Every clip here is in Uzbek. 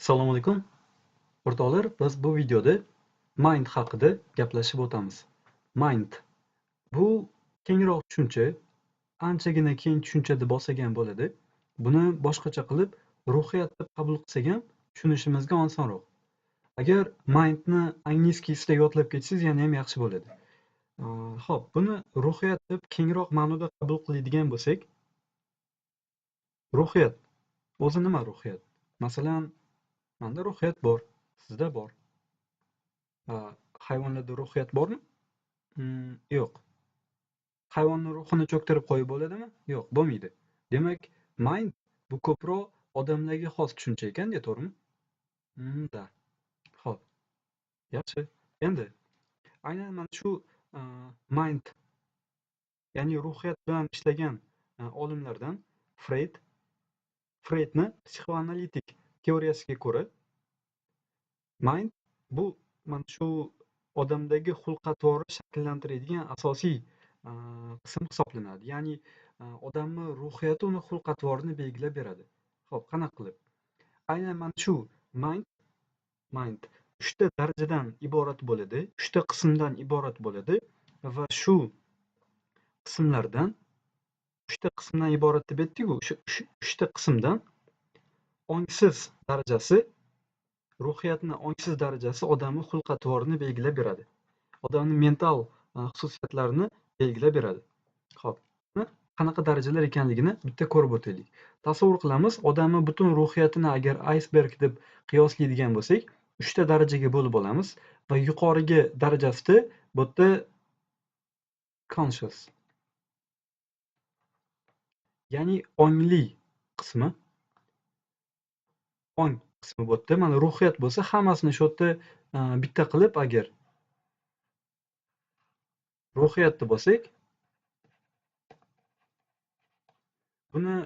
Assalomu alaykum. O'rtoqlar, biz bu videoda mind haqida gaplashib o'tamiz. Mind bu kengroq tushuncha, anchagina keng tushuncha deb olsak ham bo'ladi. Buni boshqacha qilib ruhiyat deb qabul qilsak ham tushunishimizga osonroq. Agar mindni angliyskisida yodlab ketsangiz yana ham yaxshi bo'ladi. Xo'p, buni ruhiyat deb kengroq ma'noda qabul qiladigan bo'lsak, ruhiyat o'zi nima ruhiyat? Masalan, menda ruhiyat bor, sizda bor. Hayvonlarda ruhiyat bormi? Yo'q. Hayvonni ruhini cho'ktirib qo'yib bo'ladimi? Yo'q, bo'lmaydi. Demak, mind bu ko'proq odamlarga xos tushuncha ekan-da, to'g'rimi? Da. Xo'p, yaxshi. Endi aynan mana shu mind, ya'ni ruhiyat bilan ishlagan olimlardan Freydni psixoanalitik teoriyasiga ko'ra, mind bu mana shu odamdagi xulq-atvorni shakllantiradigan asosiy qism hisoblanadi. Ya'ni odamni ruhiyati uni xulq-atvorini belgilab beradi. Xo'p, qanaqa qilib? Aynan mana shu mind 3 ta darajadan iborat bo'ladi, 3 ta qismdan iborat bo'ladi va shu qismlardan 3 ta qismdan iborat deb aytdik-ku, o'sha 3 ta qismdan ongsiz darajasi, ruhiyatni ongsiz darajasi odamni xulq-atvorini belgilab beradi. Odamning mental xususiyatlarini belgilab beradi. Xo'p, qanaqa darajalar ekanligini bitta ko'rib o'taylik. Tasavvur qilamiz, odamning butun ruhiyatini agar aysberg deb qiyoslaydigan bo'lsak, 3 ta darajaga bo'lib olamiz va yuqorigi darajasida bu yerda conscious, ya'ni ongli qismi, ong qismi bu yerda. Mana ruhiyat bo'lsa, hammasini shu yerda bitta qilib agar ruhiyat deb olsak, buni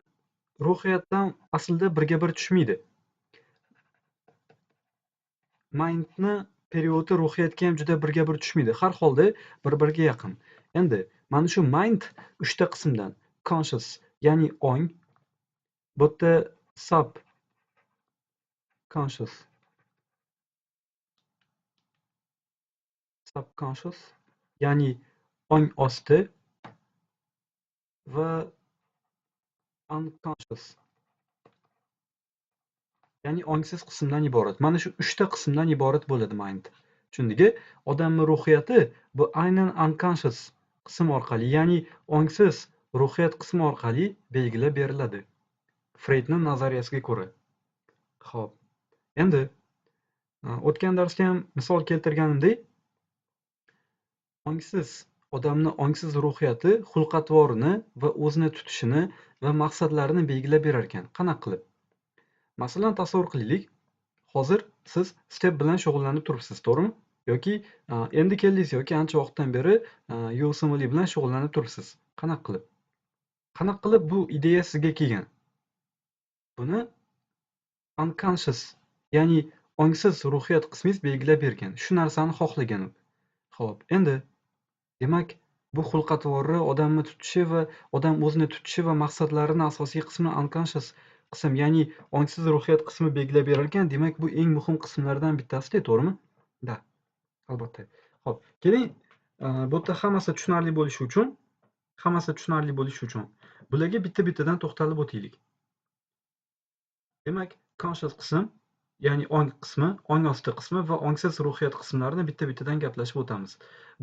ruhiyatdan aslida birga bir tushmaydi. Mindni periodi ruhiyatga ham juda birga bir tushmaydi. Har holda bir-biriga yaqin. Endi mana shu mind 3 ta qismdan conscious, ya'ni ong, bu yerda subconscious, ya'ni ong osti va unconscious, ya'ni ongsiz qismdan iborat. Mana shu 3 ta qismdan iborat bo'ladi mind. Tushundingmi? Odamning ruhiyati bu aynan unconscious qism orqali, ya'ni ongsiz ruhiyat qismi orqali belgilab beriladi. Freydning nazariyasiga ko'ra. Xo'p. Endi o'tgan darsda ham misol keltirganimdek, odamning ongsiz ruhiyati xulq-atvorini va o'zini tutishini va maqsadlarini belgilab berar ekan. Qanaqa qilib? Masalan, tasavvur qilaylik. Hozir siz step bilan shug'ullanib turibsiz, to'g'rimi? Yoki endi keldingiz yoki ancha vaqtdan beri USMLE bilan shug'ullanib turibsiz. Qanaqa qilib? Qanaqa qilib bu ideya sizga kelgan? Buni unconscious, ya'ni ongsiz ruhiyat qismingiz belgilab bergan. Shu narsani xohlagan u. Xo'p, endi demak, bu xulq-atvorni odamni tutishi va odam o'zini tutishi va maqsadlarini asosiy qismi unconscious qism, ya'ni ongsiz ruhiyat qismi belgilab berar ekan. Demak, bu eng muhim qismlardan bittasi-da, to'g'rimi? Da, albatta. Xo'p, keling, bu yerda hammasi tushunarli bo'lishi uchun bularga bitta-bittadan to'xtalib o'taylik. Demak, conscious qism, ya'ni ong qismi, ong osti qismi va ongsiz ruhiyat qismlarini bitta-bittadan gaplashib o'tamiz.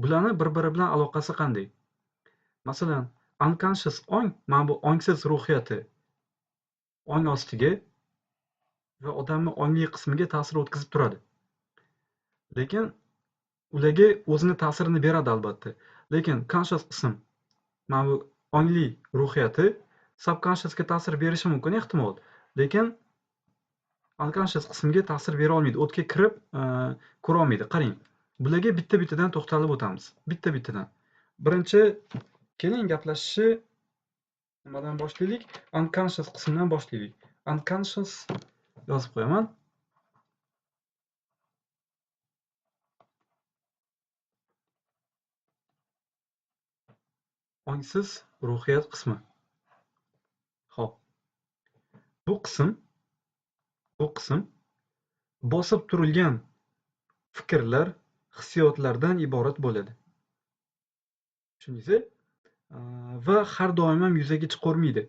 Bularni bir-biri bilan aloqasi qanday? Masalan, unconscious ong, mana bu ongsiz ruhiyati ong ostiga va odamning ongli qismiga ta'sir o'tkazib turadi. Lekin ularga o'zini ta'sirini beradi albatta. Lekin conscious qism, mana bu ongli ruhiyati subconsciousga ta'sir berishi mumkin ehtimol. Lekin unconscious qismga ta'sir bera olmaydi. O'tga kirib ko'ra olmaydi. Qarang, bularga bitta-bittadan to'xtalib o'tamiz. Bitta-bittadan. Birinchi keling gaplashishni nimadan boshlaylik? Unconscious qismdan boshlaylik. Unconscious yozib qo'yaman. Ongsiz ruhiyat qismi. Xo'p. Bu qism bosib turilgan fikrlar, hissiyotlardan iborat bo'ladi. Tushundingizmi? Va har doim ham yuzaga chiqavermaydi.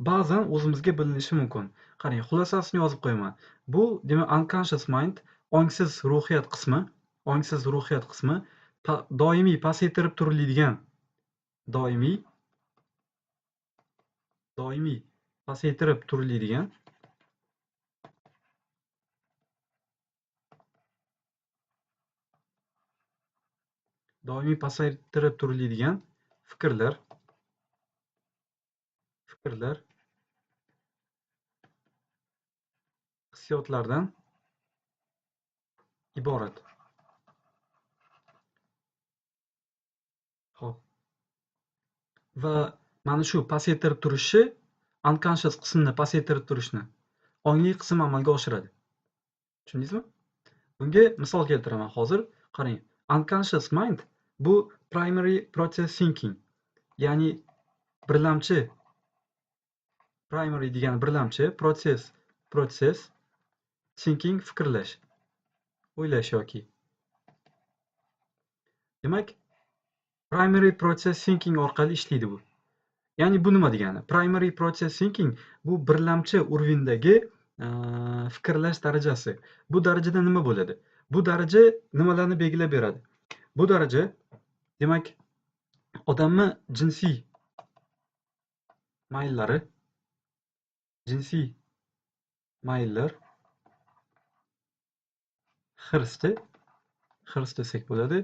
Ba'zan o'zimizga bilinishi mumkin. Qarang, xulosasini yozib qo'yaman. Bu demak unconscious mind, ongsiz ruhiyat qismi, doimiy pasaytirib turiladigan, doimiy pasaytirib turiladigan fikrlar, hissiyotlardan iborat. Xo'p. Va mana shu pasaytirib turishi, unconscious qismni pasaytirib turishni ongli qism amalga oshiradi. Tushundingizmi? Bunga misol keltiraman hozir. Qarang, unconscious mind bu primary process thinking, ya'ni birlamchi, primary degani birlamchi, process thinking fikrlash, o'ylash yoki. Demak, primary process thinking orqali ishlaydi bu. Ya'ni bu nima degani? Primary process thinking bu birlamchi urvindagi fikrlash darajasi. Bu darajada nima bo'ladi? Bu daraja nimalarni belgilab beradi? Bu daraja demak odamni jinsiy mayillar, hirs desak bo'ladi,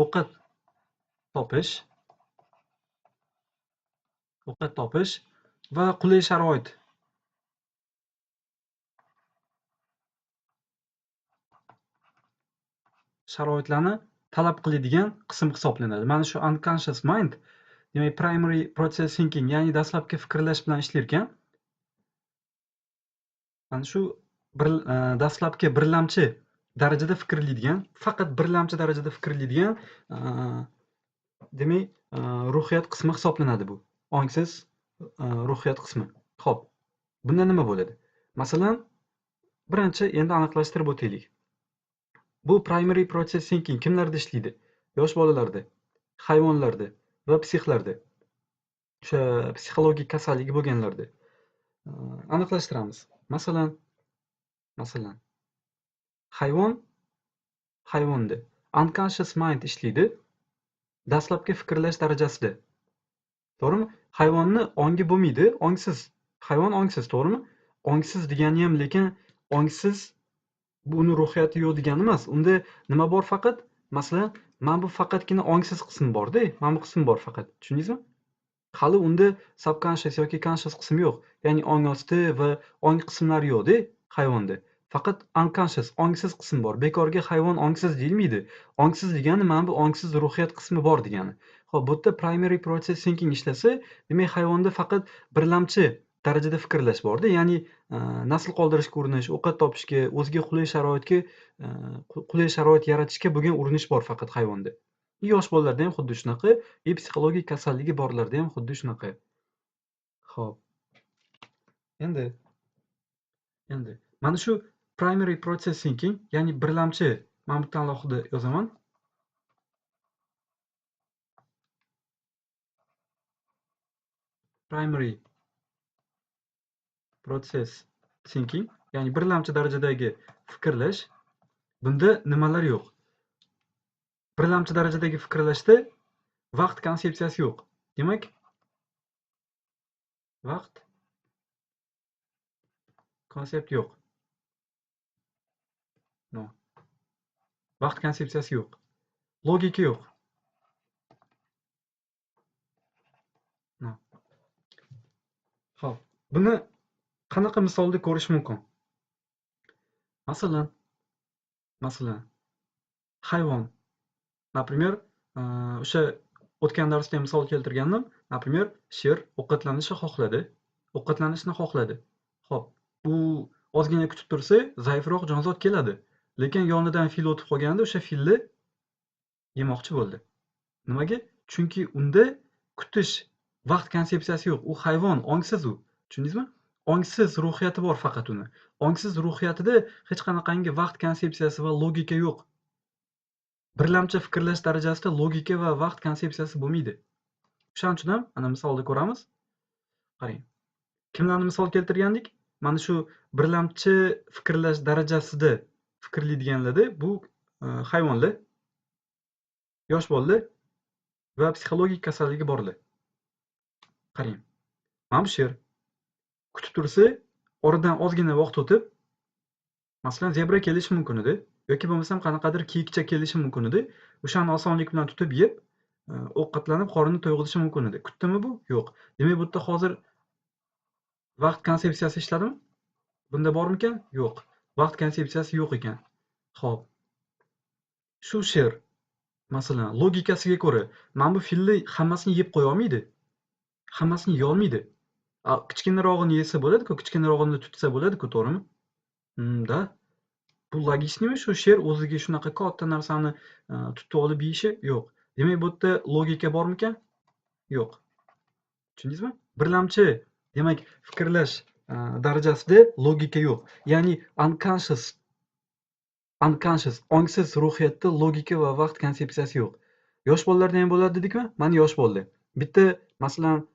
ovqat topish va qulay sharoitlarni talab qiladigan qism hisoblanadi. Mana shu unconscious mind, demak primary process thinking, ya'ni dastlabki fikrlash bilan ishlar ekan. Mana shu dastlabki birlamchi darajada fikrlaydigan, faqat birlamchi darajada fikrlaydigan demak ruhiyat qismi hisoblanadi bu. Ongsiz ruhiyat qismi. Xo'p, bunda nima bo'ladi? Masalan, birinchi endi aniqlashtirib o'taylik. Bu primary process thinking kimlarda ishlaydi? Yosh bolalarda, hayvonlarda va psixlarda. O'sha psixologik kasalligi bo'lganlarda. Aniqlashtiramiz. Masalan, hayvonda unconscious mind ishlaydi dastlabki fikrlash darajasida. To'g'rimi? Hayvonni ongi bo'lmaydi, ongsiz. Hayvon ongsiz, to'g'rimi? Ongsiz degani ham, lekin ongsiz bu uni ruhiyati yo'q degani emas. Unda nima bor faqat? Masalan, mana bu faqatgina ongsiz qism bor-da, mana bu qism bor faqat. Tushundingizmi? Hali unda subconscious yoki conscious qism yo'q. Ya'ni ong osti va ong qismlari yo'q-da hayvonda. Faqat unconscious, ongsiz qism bor. Bekorga hayvon ongsiz deyilmaydi. Ongsiz degani mana bu ongsiz ruhiyat qismi bor degani. Xo'p, bu yerda primary process thinking ishlasa, demak hayvonda faqat birlamchi darajada fikrlash bor-da. Ya'ni nasl qoldirishga urinish, ovqat topishga, o'ziga qulay sharoit yaratishga bo'lgan urinish bor faqat hayvonda. Yosh bolalarda ham xuddi shunaqa, psixologik kasalligi borlarda ham xuddi shunaqa. Xo'p. Endi mana shu primary process thinking, ya'ni birlamchi, mana bu yerdan alohida yozaman. Primary process thinking, ya'ni birlamchi darajadagi fikrlash. Bunda nimalar yo'q? Birlamchi darajadagi fikrlashda vaqt konsepsiyasi yo'q. Demak, vaqt konsept yo'q. Vaqt konsepsiyasi yo'q. Logika yo'q. Xo'p, buni qanaqa misolda ko'rish mumkin? Masalan, hayvon. Например, o'sha o'tgan darsda ham misol keltirgandim. Например, sher ovqatlanishni xohladi. Xo'p, u ozgina kutib tursa, zaifroq jonzot keladi. Lekin yonidan fil o'tib qolganda o'sha filni yemoqchi bo'ldi. Nimaga? Chunki unda kutish, vaqt konsepsiyasi yo'q. U hayvon, ongsiz u. Tushundingizmi? ongsiz ruhiyati bor faqat uni. Ongsiz ruhiyatida hech qanaqangi vaqt konsepsiyasi va logika yo'q. Birlamchi fikrlash darajasida logika va vaqt konsepsiyasi bo'lmaydi. O'shaning uchun ham ana misolda ko'ramiz. Qarang. Kimlarni misol keltirgandik? Mana shu birlamchi fikrlash darajasida fikrlaydiganlarda bu hayvonlar, yosh bolalar va psixologik kasalligi borlar. Qarang. Mana bu sher kutib tursa, oradan ozgina vaqt o'tib, masalan, zebra kelishi mumkin edi yoki bo'lmasam qanaqadir kiyikcha kelishi mumkin edi. O'shani osonlik bilan tutib yeb, ovqatlanib qorinni to'yg'izishi mumkin edi. Kutdimi bu? Yo'q. Demak, bu yerda hozir vaqt konsepsiyasi ishladimi? Bunda bormikan? Yo'q. Vaqt konsepsiyasi yo'q ekan. Xo'p. Shu sher masalan, logikasiga ko'ra, mana bu filni hammasini yeb qo'ya olmaydi. Hammasini yeya olmaydi. Kichkinarog'ini yesa bo'ladi-ku, kichkinarog'ini tutsa bo'ladi-ku, to'g'rimi? Da. Bu logichnimi shu sher o'ziga shunaqa katta narsani tutib olib yeyishi? Yo'q. Demak, bu yerda logika bormikan? Yo'q. Tushundingizmi? Birlamchi, demak, fikrlash darajasida logika yo'q. Ya'ni unconscious, ongsiz ruhiyatda logika va vaqt konsepsiyasi yo'q. Yosh bolalarda ham bo'ladi dedikmi? Mana yosh bolalar. Bitta masalan,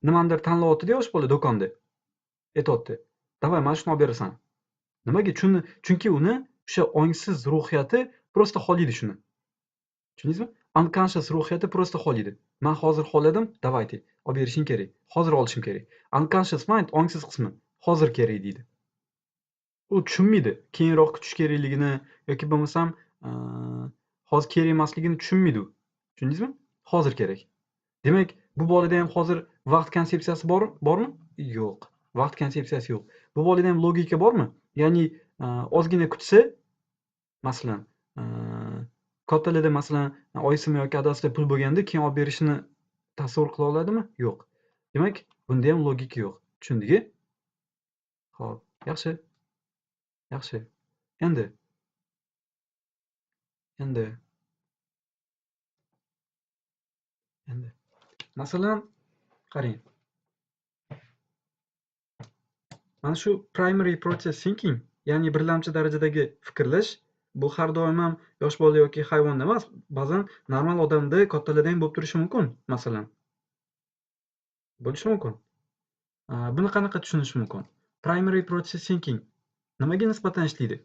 nimanidir tanlayapti-da yosh bola do'konda. Aytyapti. Davay, mana shuni olib berasan. Nimaga? Chunki uni o'sha ongsiz ruhiyati prosta xohlaydi shuni. Tushundingizmi? Unconscious ruhiyati prosta xohlaydi. Men hozir xohladim, davayte, olib berishing kerak. Hozir olishim kerak. Unconscious mind, ongsiz qismi, hozir kerak deydi. U tushunmaydi. Keyinroq kutish kerakligini yoki bo'lmasam, hozir kerak emasligini tushunmaydi u. Tushundingizmi? Hozir kerak. Demak, bu bolada ham hozir vaqt konsepsiyasi bormi? Yo'q. Vaqt konsepsiyasi yo'q. Bu bolada ham logika bormi? Ya'ni ozgina kutsa, masalan, kattalarda masalan oyisimi yoki adasida pul bo'lganda keyin olib berishini tasavvur qila oladimi? Yo'q. Demak, bunda ham logika yo'q. Tushundingmi? Xo'p, yaxshi. Yaxshi. Endi masalan, qarang. Mana shu primary process thinking, ya'ni birlamchi darajadagi fikrlash, bu har doim ham yosh bola yoki hayvonda emas, ba'zan normal odamda, kattalarda ham bo'lib turishi mumkin, masalan. Bo'lishi mumkin. Buni qanaqa tushunish mumkin? Primary process thinking nimaga nisbatan ishlaydi?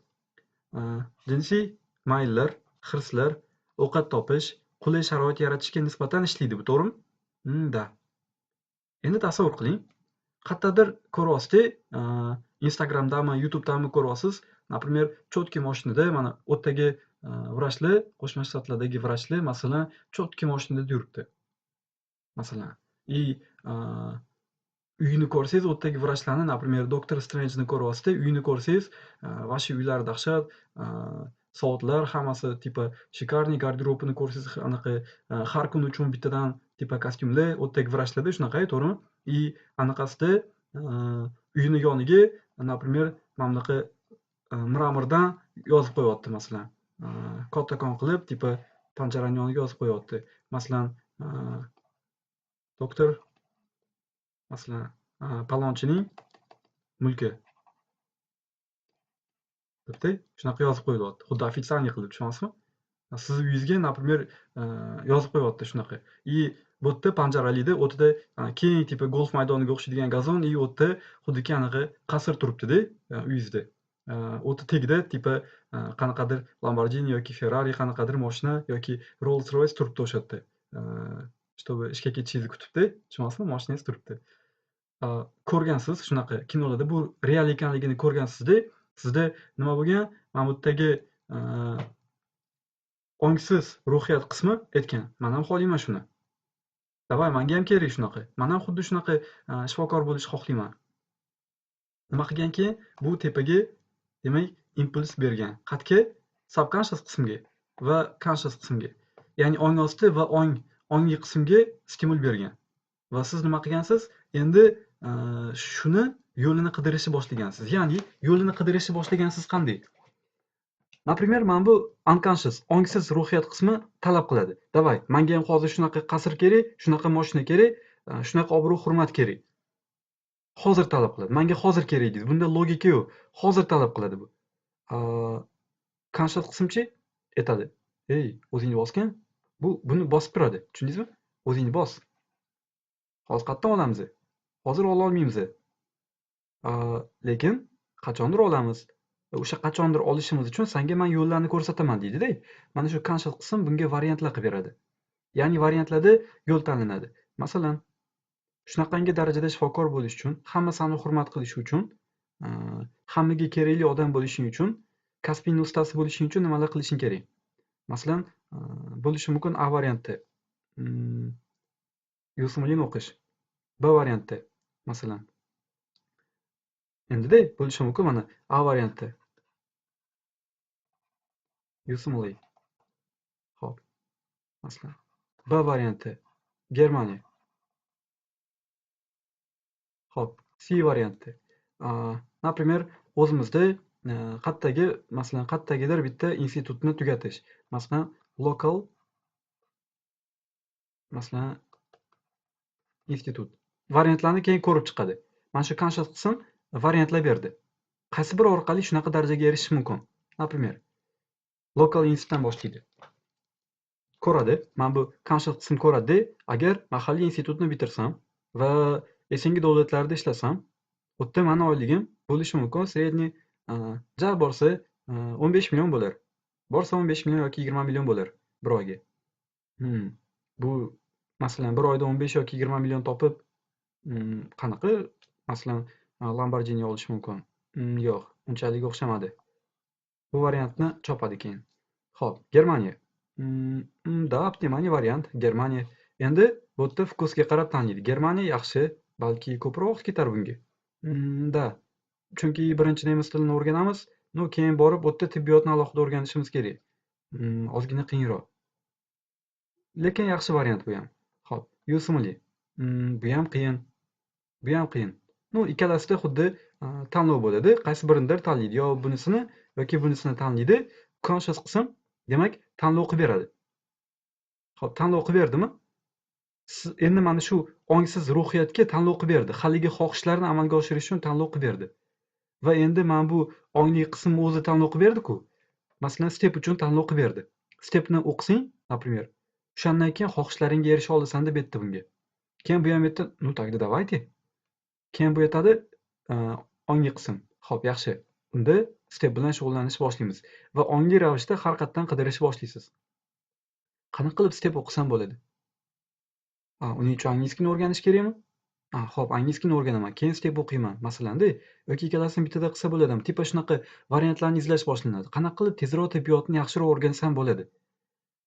Jinsiy mayllar, hirslar, ovqat topish, qulay sharoit yaratishga nisbatan ishlaydi, bu to'g'rimi? Da. Endi tasavvur qiling. Qayerdadir ko'ryapsiz, Instagramdami, YouTube'dami ko'ryapsiz. Например, cho'tki mashinada mana o'tdagi vrachlar, Qo'shma Shtatlardagi vrachlar masalan, cho'tki mashinada yuribdi. Masalan, uyini ko'rsangiz, o'tdagi vrachlarni, например, Doctor Strange'ni ko'ryapsiz, uyini ko'rsangiz, vashi uylari dahshat, soatlar hammasi tipa shikarniy, garderobini ko'rsangiz, anaqa har kun uchun bittadan tipa kostyumlar, o'tdagi vrachlarda shunaqa, to'g'rimi? Anaqasida uyini yoniga, например, mana bunaqa mramordan yozib qo'yapti, masalan. Kattakon qilib, tipa panjaraning yoniga yozib qo'yapti. Masalan, doktor, masalan, palonchining mulki. Bitta shunaqa yozib qo'yilyapti. Xuddi ofitsialniy qilib, tushunyapsizmi? Siz uyingizga, например, yozib qo'yapti shunaqa. Bu yerda panjaralida, o'tida keng tipa golf maydoniga o'xshaydigan gazon, u yerda xuddiki anaqa qasr turibdi-da, uyingizda. O'ti tagida tipa qanaqadir Lamborghini yoki Ferrari, qanaqadir mashina yoki Rolls Royce turibdi o'sha yerda. Чтобы ishga ketishingizni kutibdi, tushunyapsizmi? Mashinangiz turibdi. Ko'rgansiz shunaqa kinolarda, bu real ekanligini ko'rgansizda, sizda nima bo'lgan? Mana bu yerdagi ongsiz ruhiyat qismi aytgan, men ham xohlayman shuni. Davay, menga ham kerak shunaqa. Men ham xuddi shunaqa shifokor bo'lishni xohlayman. Nima qilganki, bu tepaga, demak, impuls bergan. Qatga? Subconscious qismga va conscious qismga. Ya'ni ong osti va ongli qismga stimul bergan. Va siz nima qilgansiz? Endi shuni yo'lini qidirishni boshlagansiz. Ya'ni yo'lini qidirishni boshlagansiz qanday? Например, mana bu unconscious, ongsiz ruhiyat qismi talab qiladi. Davay, menga ham hozir shunaqa qasr kerak, shunaqa mashina kerak, shunaqa obro'-hurmat kerak. Hozir talab qiladi. Menga hozir kerak deydi. Bunda logika yo'q. Hozir talab qiladi bu. Conscious qismchi aytadi. Ey, o'zingni bosgan. Buni bosib turadi. Tushundingizmi? O'zingni bos. Hozir qayerdan olamiz? Hozir ololmaymiz. Lekin qachondir olamiz. O'sha qachondir olishimiz uchun senga men yo'llarni ko'rsataman deydi-da. Mana shu conscious qism bunga variantlar qilib beradi. Ya'ni variantlarda yo'l tanlanadi. Masalan, shunaqangi darajada shifokor bo'lish uchun, hamma seni hurmat qilishi uchun, hammaga kerakli odam bo'lishing uchun, kasbing ustasi bo'lishing uchun nimalar qilishing kerak? Masalan, bo'lishi mumkin A varianti. Yo'simlikni o'qish. B varianti. Masalan, endida bo'lishi mumkin mana A varianti. Yo'simlik. Xo'p. Masalan, B varianti. Germaniya. Xo'p, C varianti. Например, o'zimizda masalan, qayerdagidir bitta institutni tugatish. Masalan, local institut. Variantlarni keyin ko'rib chiqadi. Mana shu conscious qism variantlar berdi. Qaysi biri orqali shunaqa darajaga erishish mumkin? Например, local institutdan boshlaydi. Ko'radi. Mana bu conscious qism ko'radi. Agar mahalliy institutni bitirsam va esongi davlatlarda ishlasam, u yerda meni oyligim bo'lishi mumkin sredniy ja borsa 15 million bo'lar. Borsa 15 million yoki 20 million bo'lar bir oyga. Bu masalan bir oyda 15 yoki 20 million topib qanaqa masalan Lamborghini olish mumkin? Yo'q, unchalik o'xshamadi. Bu variantni chopadi keyin. Xo'p, Germaniya. Da, optimal variant Germaniya. Endi bu yerda fokusga qarab tanlaydi. Germaniya yaxshi, balki ko'proq vaqt ketar bunga. Da. Chunki birinchi nemis tilini o'rganamiz, keyin borib bu yerda tibbiyotni alohida o'rganishimiz kerak. Ozgina qiyinroq. Lekin yaxshi variant bu ham. Xo'p, yo'simli. Bu ham qiyin. Bu ham qiyin. Ikkalasida xuddi tanlov bo'ladi. Qaysi biridir tanlaydi. Yo bunisini yoki bunisini tanlaydi. Conscious qism, demak, tanlov qilib beradi. Xo'p, tanlov qilib berdimi? Endi mana shu ongsiz ruhiyatga tanlov qilib berdi. Haligi xohishlarni amalga oshirish uchun tanlov qilib berdi. Va endi mana bu ongli qism o'zi tanlov qilib berdi-ku. Masalan, step uchun tanlov qilib berdi. Stepni o'qisang, например, o'shandan keyin xohishlaringga erisha olasan deb aytdi bunga. Keyin bu ham aytdi, тогда давайте. Keyin bu aytadi, ongli qism. Xo'p, yaxshi. Unda step bilan shug'ullanishni boshlaymiz va ongli ravishda har qayerdan qidirishni boshlaysiz. Qanaqa qilib step o'qisam bo'ladi? Uning uchun angliyskini o'rganish kerakmi? Xo'p, angliyskini o'rganaman, keyin step o'qiyman, masalan-da, yoki ikkalasini bittada qilsa bo'ladimi? Tipa shunaqa variantlarni izlash boshlanadi. Qanaqa qilib tezroq tibbiyotni yaxshiroq o'rgansam bo'ladi?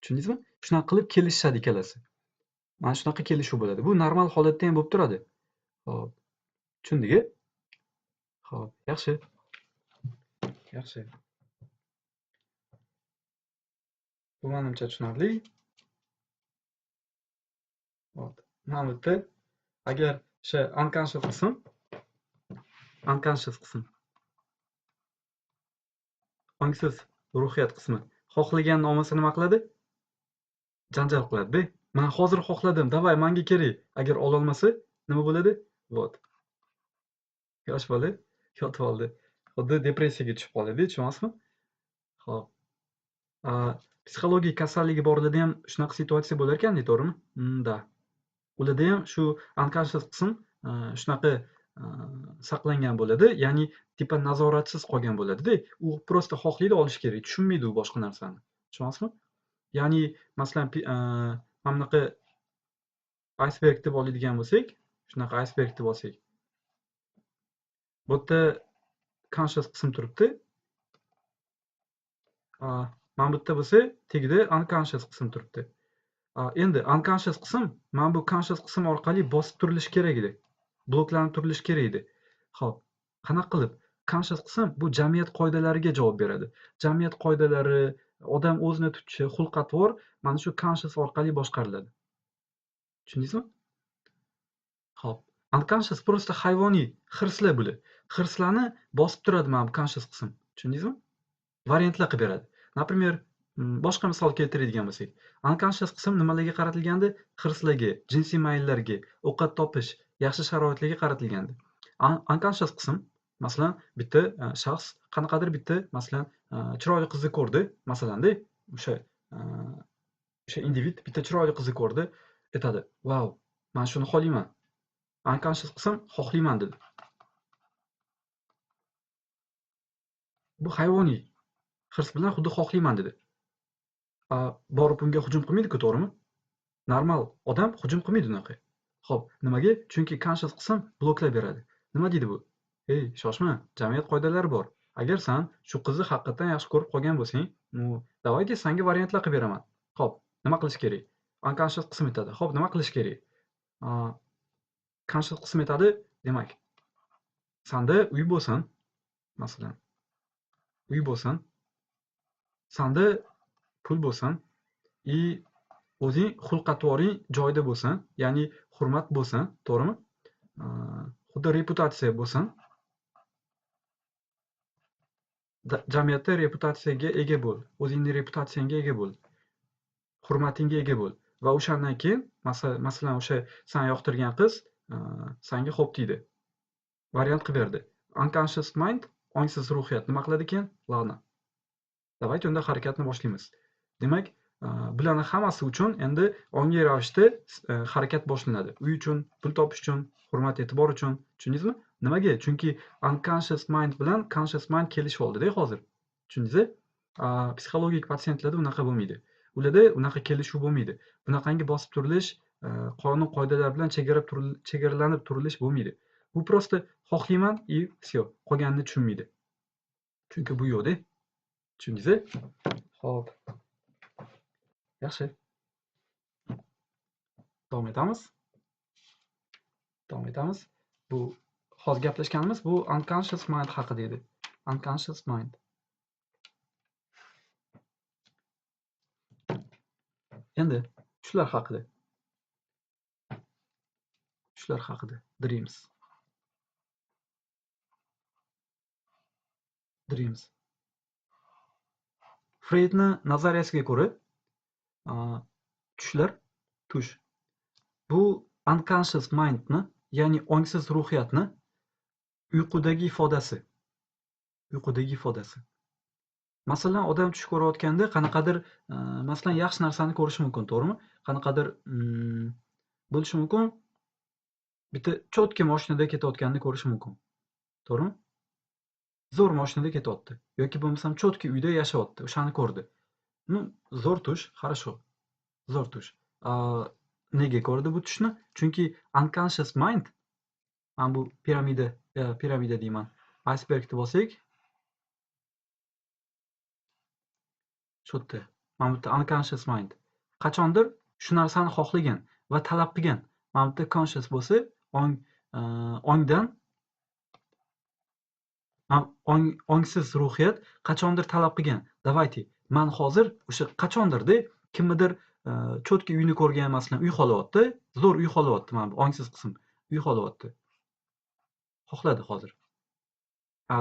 Tushundingizmi? Shunaqa qilib kelishishadi ikkalasi. Mana shunaqa kelishuv bo'ladi. Bu normal holatda ham bo'lib turadi. Xo'p, tushundik-a? Xo'p, yaxshi. Yaxshi. Bu menimcha tushunarli. Xo'p, mana bu yerda agar o'sha unconscious qism ongsiz ruhiyat qismi xohlagan nomasi nima qiladi? Janjal qiladi-da. Men hozir xohladim, davay, menga kerak. Agar ololmasa, nima bo'ladi? Vot. Yosh bola yotib oldi. Xuddi depressiyaga tushib qoladi, tushunasizmi? Xo'p. Psixologik kasalligi borlarda ham shunaqa situatsiya bo'lar ekan, to'g'rimi? Da. Ularda ham shu unconscious qism shunaqa saqlangan bo'ladi, ya'ni tipa nazoratsiz qolgan bo'ladi-da. U prosta xohlaydi, olish kerak, tushunmaydi u boshqa narsani. Tushunasizmi? Ya'ni masalan mana bunaqa iceberg deb oladigan bo'lsak, shunaqa iceberg deb olsak, bu yerda conscious qism turibdi. Mana bu yerda bo'lsa, tagida unconscious qism turibdi. Endi unconscious qism mana bu conscious qism orqali bosib turilishi kerak edi. Bloklanib turilishi kerak edi. Xo'p, qanaqa qilib? Conscious qism bu jamiyat qoidalariga javob beradi. Jamiyat qoidalari, odam o'zini tutishi, xulq-atvor mana shu conscious orqali boshqariladi. Tushundingizmi? Xo'p, unconscious prosta hayvoniy hirslar bular. Hirslarni bosib turadi mana bu conscious qism. Tushundingizmi? Variantlar qilib beradi. Например, boshqa misol keltiradigan bo'lsak, unconscious qism nimalarga qaratilgandi? Hirslarga, jinsiy mayllarga, ovqat topish, yaxshi sharoitlarga qaratilgandi. unconscious qism, masalan, bitta shaxs qanaqadir bitta, masalan, chiroyli qizni ko'rdi, masalanda, o'sha individ bitta chiroyli qizni ko'rdi, aytadi: "Vau, men shuni xohlayman." Unconscious qism xohlayman dedi. Bu hayvoniy hirs bilan xuddi xohlayman dedi. Borib unga hujum qilmaydi-ku, to'g'rimi? Normal odam hujum qilmaydi unaqa. Xo'p, nimaga? Chunki conscious qism bloklab beradi. Nima deydi bu? "Ey, shoshma, jamiyat qoidalari bor. Agar sen shu qizni haqiqatan yaxshi ko'rib qolgan bo'lsang, давайте senga variantlar qilib beraman." Xo'p, nima qilish kerak? Unconscious qism aytadi. Xo'p, nima qilish kerak? Conscious qism aytadi, demak, sanda uy bo'lsin, masalan, uy bo'lsin, sanda pul bo'lsin, o'zing xulq-atvoring joyida bo'lsin, ya'ni hurmat bo'lsin, to'g'rimi? Xuddi reputatsiya bo'lsin. Jamiyatda reputatsiyaga ega bo'l. O'zingning reputatsiyangga ega bo'l. Hurmatingga ega bo'l. Va o'shandan keyin, masalan, o'sha sen yoqtirgan qiz senga xo'p deydi. Variant qilib berdi. Unconscious mind, ongsiz ruhiyat nima qiladi ekan? La'nat. Давайте unda harakatni boshlaymiz. Demak, bularning hammasi uchun endi ongli ravishda harakat boshlanadi. Uy uchun, pul topish uchun, hurmat e'tibor uchun. Tushundingizmi? Nimaga? Chunki unconscious mind bilan conscious mind kelishib oldida hozir. Tushundingizmi? Psixologik patsientlarda unaqa bo'lmaydi. Ularda unaqa kelishuv bo'lmaydi. Bunaqangi bosib turilish, qonun qoidalar bilan chegaralanib turilish bo'lmaydi. Bu prosta xohlayman и всё, qolganini tushunmaydi. Chunki bu yo'qda. Tushundingizmi? Xo'p. Yaxshi. Davom etamiz. Bu hozir gaplashganimiz bu unconscious mind haqida edi. Unconscious mind. Endi shular haqida. Dreams. Freydni nazariyasiga ko'ra, tush bu unconscious mindni, ya'ni ongsiz ruhiyatni uyqudagi ifodasi. Masalan, odam tush ko'rayotganda qanaqadir, masalan, yaxshi narsani ko'rishi mumkin, to'g'rimi? Qanaqadir bo'lishi mumkin. Bitta cho'tka mashinada ketayotganini ko'rishi mumkin. To'g'rimi? Zo'r mashinada ketyapti yoki bo'lmasam cho'tka uyda yashayapti, o'shani ko'rdi. Zo'r tush, хорошо. Zo'r tush. Nega ko'rdi bu tushni? Chunki unconscious mind, mana bu piramida deyman. Iceberg deb olsak, shu yerda mana bu yerda unconscious mind qachondir shu narsani xohlagan va talab qilgan. Mana bu yerda conscious bo'lsa, ongdan ongsiz ruhiyat qachondir talab qilgan. Давайте, men hozir o'sha qachondirda kimnidir cho'tka uyini ko'rgan, masalan, uy xohlayapti, zo'r uy xohlayapti, mana bu ongsiz qism uy xohlayapti. Xohladi hozir.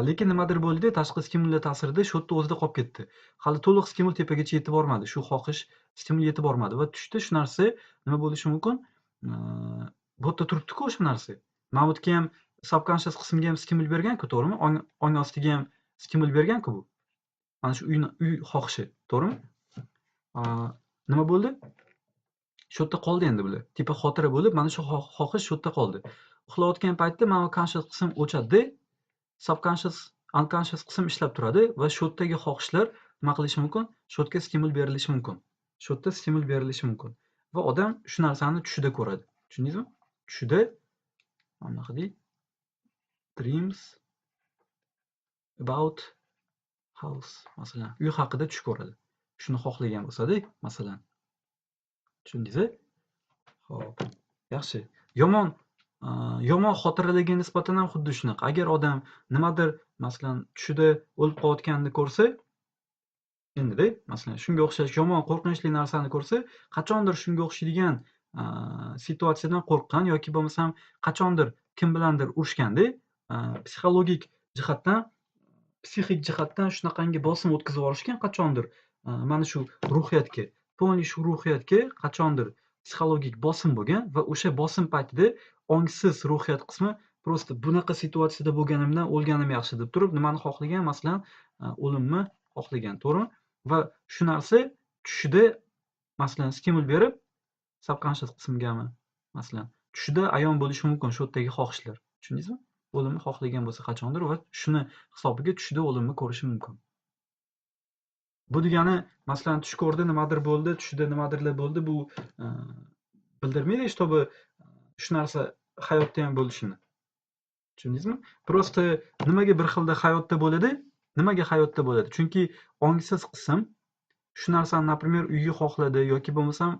Lekin nimadir bo'ldi, tashqi stimullar ta'sirida shu yerda o'zida qolib ketdi. Hali to'liq stimul tepagacha yetib bormadi. Shu xohish stimul yetib bormadi va tushda shu narsa nima bo'lishi mumkin? Bu yerda turibdi-ku o'sha narsa. Mana bu yerga ham subconscious qismga ham stimul bergan-ku, to'g'rimi? Ong ostiga ham stimul bergan-ku bu. Mana shu uy xohishi, to'g'rimi? Nima bo'ldi? Shu yerda qoldi endi bular. Tipa xotira bo'lib, mana shu xohish shu yerda qoldi. Uxlayotgan paytda mana bu conscious qism o'chadi, unconscious qism ishlab turadi va shu yerdagi xohishlar nima qilishi mumkin? Shu yerga stimul berilishi mumkin. Va odam shu narsani tushida ko'radi. Tushundingizmi? Tushida mana qildik. Dreams about house, masalan, uy haqida tush ko'radi. Shuni xohlagan bo'lsa-da, masalan. Tushundingizmi? Xo'p, yaxshi. Yomon xotiralarga nisbatan ham xuddi shunaqa. Agar odam nimadir, masalan, tushida o'lib qolayotganini ko'rsa, endi-da, masalan, shunga o'xshash yomon qo'rqinchli narsani ko'rsa, qachondir shunga o'xshaydigan situatsiyadan qo'rqqan yoki bo'lmasam qachondir kim bilandir urushganda, psixik jihatdan shunaqangi bosim o'tkazib yuborishgan qachondir, mana shu ruhiyatga, qachondir psixologik bosim bo'lgan va o'sha bosim paytida ongsiz ruhiyat qismi Просто bunaqa situatsiyada bo'lganimdan o'lganim yaxshi deb turib, nimani xohlagan? Masalan, o'limni xohlagan, to'g'rimi? Va shu narsa tushida masalan stimul berib, subconscious qismgami, masalan, tushida ayon bo'lishi mumkin shu yerdagi xohishlar. Tushundingizmi? O'limni xohlagan bo'lsa qachondir va shuni hisobiga tushida o'limni ko'rishi mumkin. Bu degani, masalan, tush ko'rdi, nimadir bo'ldi, tushida nimadirlar bo'ldi, bu bildirmaydi, чтобы shu narsa hayotda ham bo'lishini. Tushundingizmi? Просто nimaga bir xilda hayotda bo'ladi? Nimaga hayotda bo'ladi? Chunki ongsiz qism shu narsani, например, uyga xohladi yoki bo'lmasam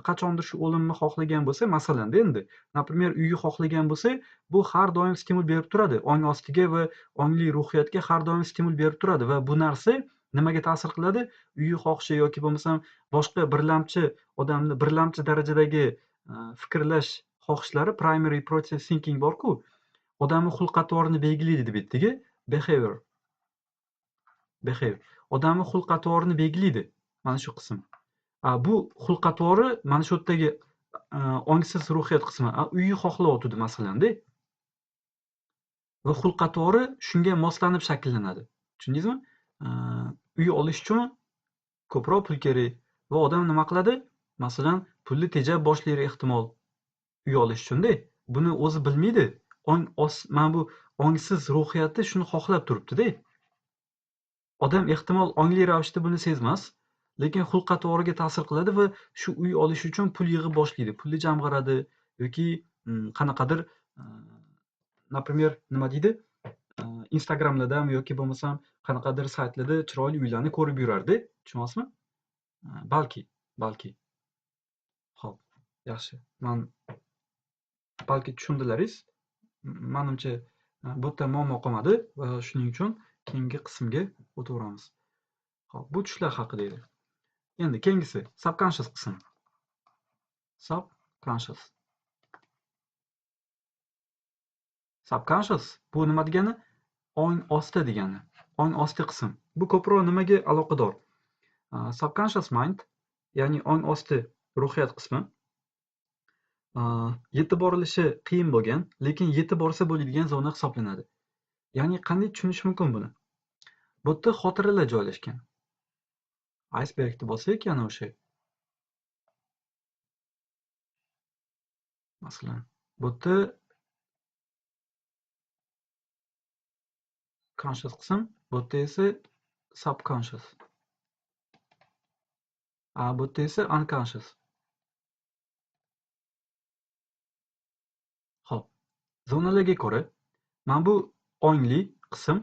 qachondir shu o'limni xohlagan bo'lsa, masalanda endi, например, uyga xohlagan bo'lsa, bu har doim stimul berib turadi. Ong ostiga va ongli ruhiyatga har doim stimul berib turadi va bu narsa nimaga ta'sir qiladi? Uyga xohishi yoki bo'lmasam boshqa birlamchi odamni birlamchi darajadagi fikrlash xohishlari, primary process thinking borku, odamni xulq-atvorini belgilaydi deb aytdik. Behavior. Odamni xulq-atvorini belgilaydi mana shu qism. Bu xulq-atvori mana shu yerdagi ongsiz ruhiyat qismi uyni xohlayotdi masalanda. Va xulq-atvori shunga moslanib shakllanadi. Tushundingizmi? Uy olish uchun ko'proq pul kerak va odam nima qiladi? Masalan, pulni tejab boshlaydi ehtimol uy olish uchun-da. Buni o'zi bilmaydi. Mana bu ongsiz ruhiyati shuni xohlab turibdi-da. Odam ehtimol ongli ravishda buni sezmas, lekin xulq-atvoriga ta'sir qiladi va shu uy olish uchun pul yig'ib boshlaydi. Pulni jamg'aradi yoki qanaqadir, например, nima deydi? Instagramlardami yoki bo'lmasam qanaqadir saytlarda chiroyli uylarni ko'rib yurardi. Tushunyapsizmi? Balki. Xo'p, yaxshi. Balki tushundilaringiz. Menimcha bu yerda muammo qolmadi va shuning uchun keyingi qismga o'taveramiz. Xo'p, bu tushlar haqida edi. Endi keyingisi subconscious qism. Subconscious bu nima degani? Ong osti degani. Ong osti qism. Bu ko'proq nimaga aloqador? Subconscious mind, ya'ni ong osti ruhiyat qismi yetib borilishi qiyin bo'lgan, lekin yetib borsa bo'ladigan zona hisoblanadi. Ya'ni qanday tushunish mumkin buni? Bu yerda xotiralar joylashgan. Icebergni bo'lsak, yana o'sha. Masalan, bu yerda conscious qism, bu yerda esa subconscious. Bu yerda esa unconscious. Xo'p, zonalarga ko'ra, mana bu ongli qism,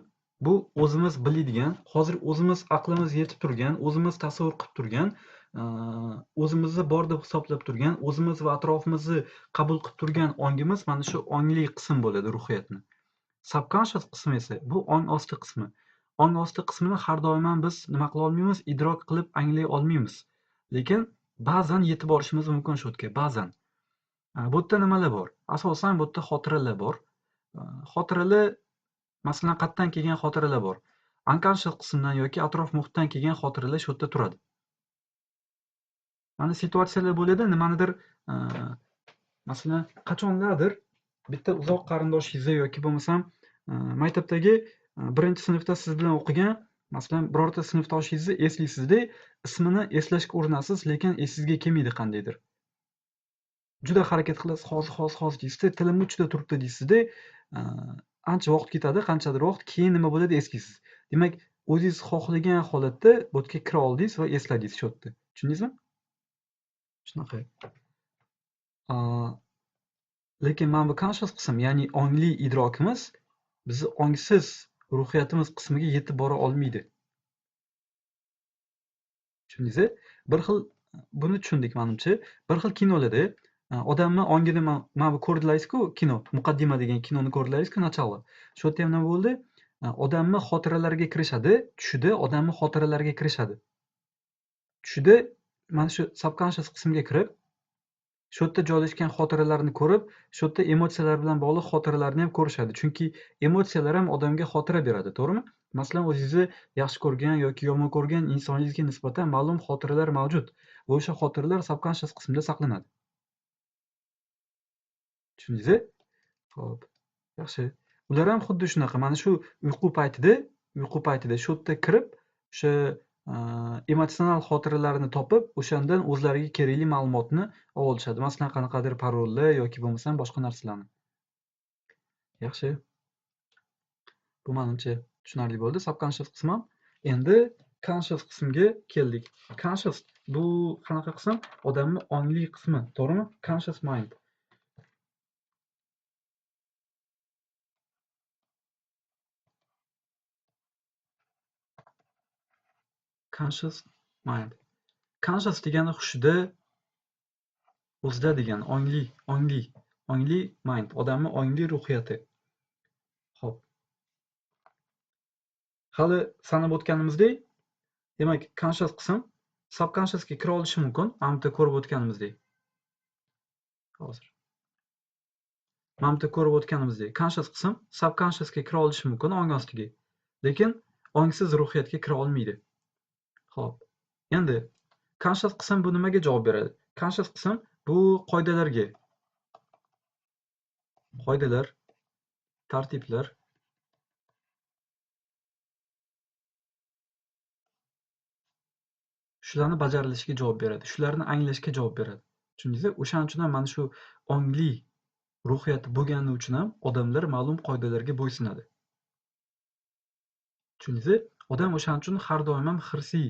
bu o'zimiz biladigan, hozir o'zimiz aqlimiz yetib turgan, o'zimiz tasavvur qilib turgan, o'zimizni bor deb hisoblab turgan, o'zimiz va atrofimizni qabul qilib turgan ongimiz mana shu ongli qism bo'ladi ruhiyatni. Subconscious qismi esa bu ong osti qismi. Ong osti qismini har doim biz nima qila olmaymiz, idrok qilib anglay olmaymiz. Lekin ba'zan yetib borishimiz mumkin shu yerga, ba'zan. Bu yerda nimalar bor? Asosan bu yerda xotiralar bor. Xotiralar, masalan, qayerdan kelgan xotiralar bor? Unconscious qismdan yoki atrof muhitdan kelgan xotiralar shu yerda turadi. Mana situatsiyalar bo'ladi, nimanidir, masalan, qachonlardir bitta uzoq qarindoshingizni yoki bo'lmasam maktabdagi birinchi sinfda siz bilan o'qigan, masalan, birorta sinfdoshingizni eslaysizda, ismini eslashga urinasiz, lekin esingizga kelmaydi qandaydir. Juda harakat qilasiz, hozir deysizda, tilimni uchida turibdi deysizda, ancha vaqt ketadi, qanchadir vaqt, keyin nima bo'ladi, eslaysiz. Demak, o'zingiz xohlagan holatda bu yerga kira oldingiz va esladingiz shu yerda. Tushundingizmi? Shunaqa. Lekin mana bu conscious qism, ya'ni ongli idrokimiz bizni ongsiz ruhiyatimiz qismiga yetib bora olmaydi. Tushundingizmi? Bir xil buni tushundik menimcha. Bir xil kinolarda odamni ongida mana bu ko'rdilaringiz-ku, kino, Muqaddima degan kinoni ko'rdilaringiz-ku, начало. Shu yerda ham nima bo'ldi? Odamni xotiralariga kirishadi, tushida odamni xotiralariga kirishadi. Tushida mana shu subconscious qismga kirib, shu yerda joylashgan xotiralarni ko'rib, shu yerda emotsiyalar bilan bog'liq xotiralarni ham ko'rishadi. Chunki emotsiyalar ham odamga xotira beradi, to'g'rimi? Masalan, o'zingizni yaxshi ko'rgan yoki yomon ko'rgan insoningizga nisbatan ma'lum xotiralar mavjud va o'sha xotiralar subconscious qismda saqlanadi. Tushundingizmi? Xo'p. Yaxshi. Ular ham xuddi shunaqa. Mana shu uyqu paytida shu yerda kirib, o'sha emotsional xotiralarini topib, o'shandan o'zlariga kerakli ma'lumotni olishadi. Masalan, qanaqadir parollar yoki bo'lmasam boshqa narsalarni. Yaxshi. Bu menimcha tushunarli bo'ldi. Subconscious qism ham. Endi conscious qismga keldik. Conscious bu qanaqa qism? Odamning ongli qismi, to'g'rimi? Conscious mind. Conscious mind. Conscious degani hushida, o'zida degani ongli mind, odamning ongli ruhiyati. Xo'p. Hali sanab o'tganimizdek, demak, conscious qism subconsciousga kira olishi mumkin. Mana bu yerda ko'rib o'tganimizdek. Hozir. Mana bu yerda ko'rib o'tganimizdek, conscious qism subconsciousga kira olishi mumkin, ong ostiga. Lekin ongsiz ruhiyatga kira olmaydi. Xo'p. Endi conscious qism bu nimaga javob beradi? Conscious qism bu qoidalar, tartiblar, shularni bajarilishiga javob beradi. Shularni anglashga javob beradi. Tushundingizmi? O'shaning uchun ham mana shu ongli ruhiyati bo'lgani uchun ham odamlar ma'lum qoidalarga bo'ysunadi. Tushundingizmi? Odam o'shaning uchun har doim ham hirsiy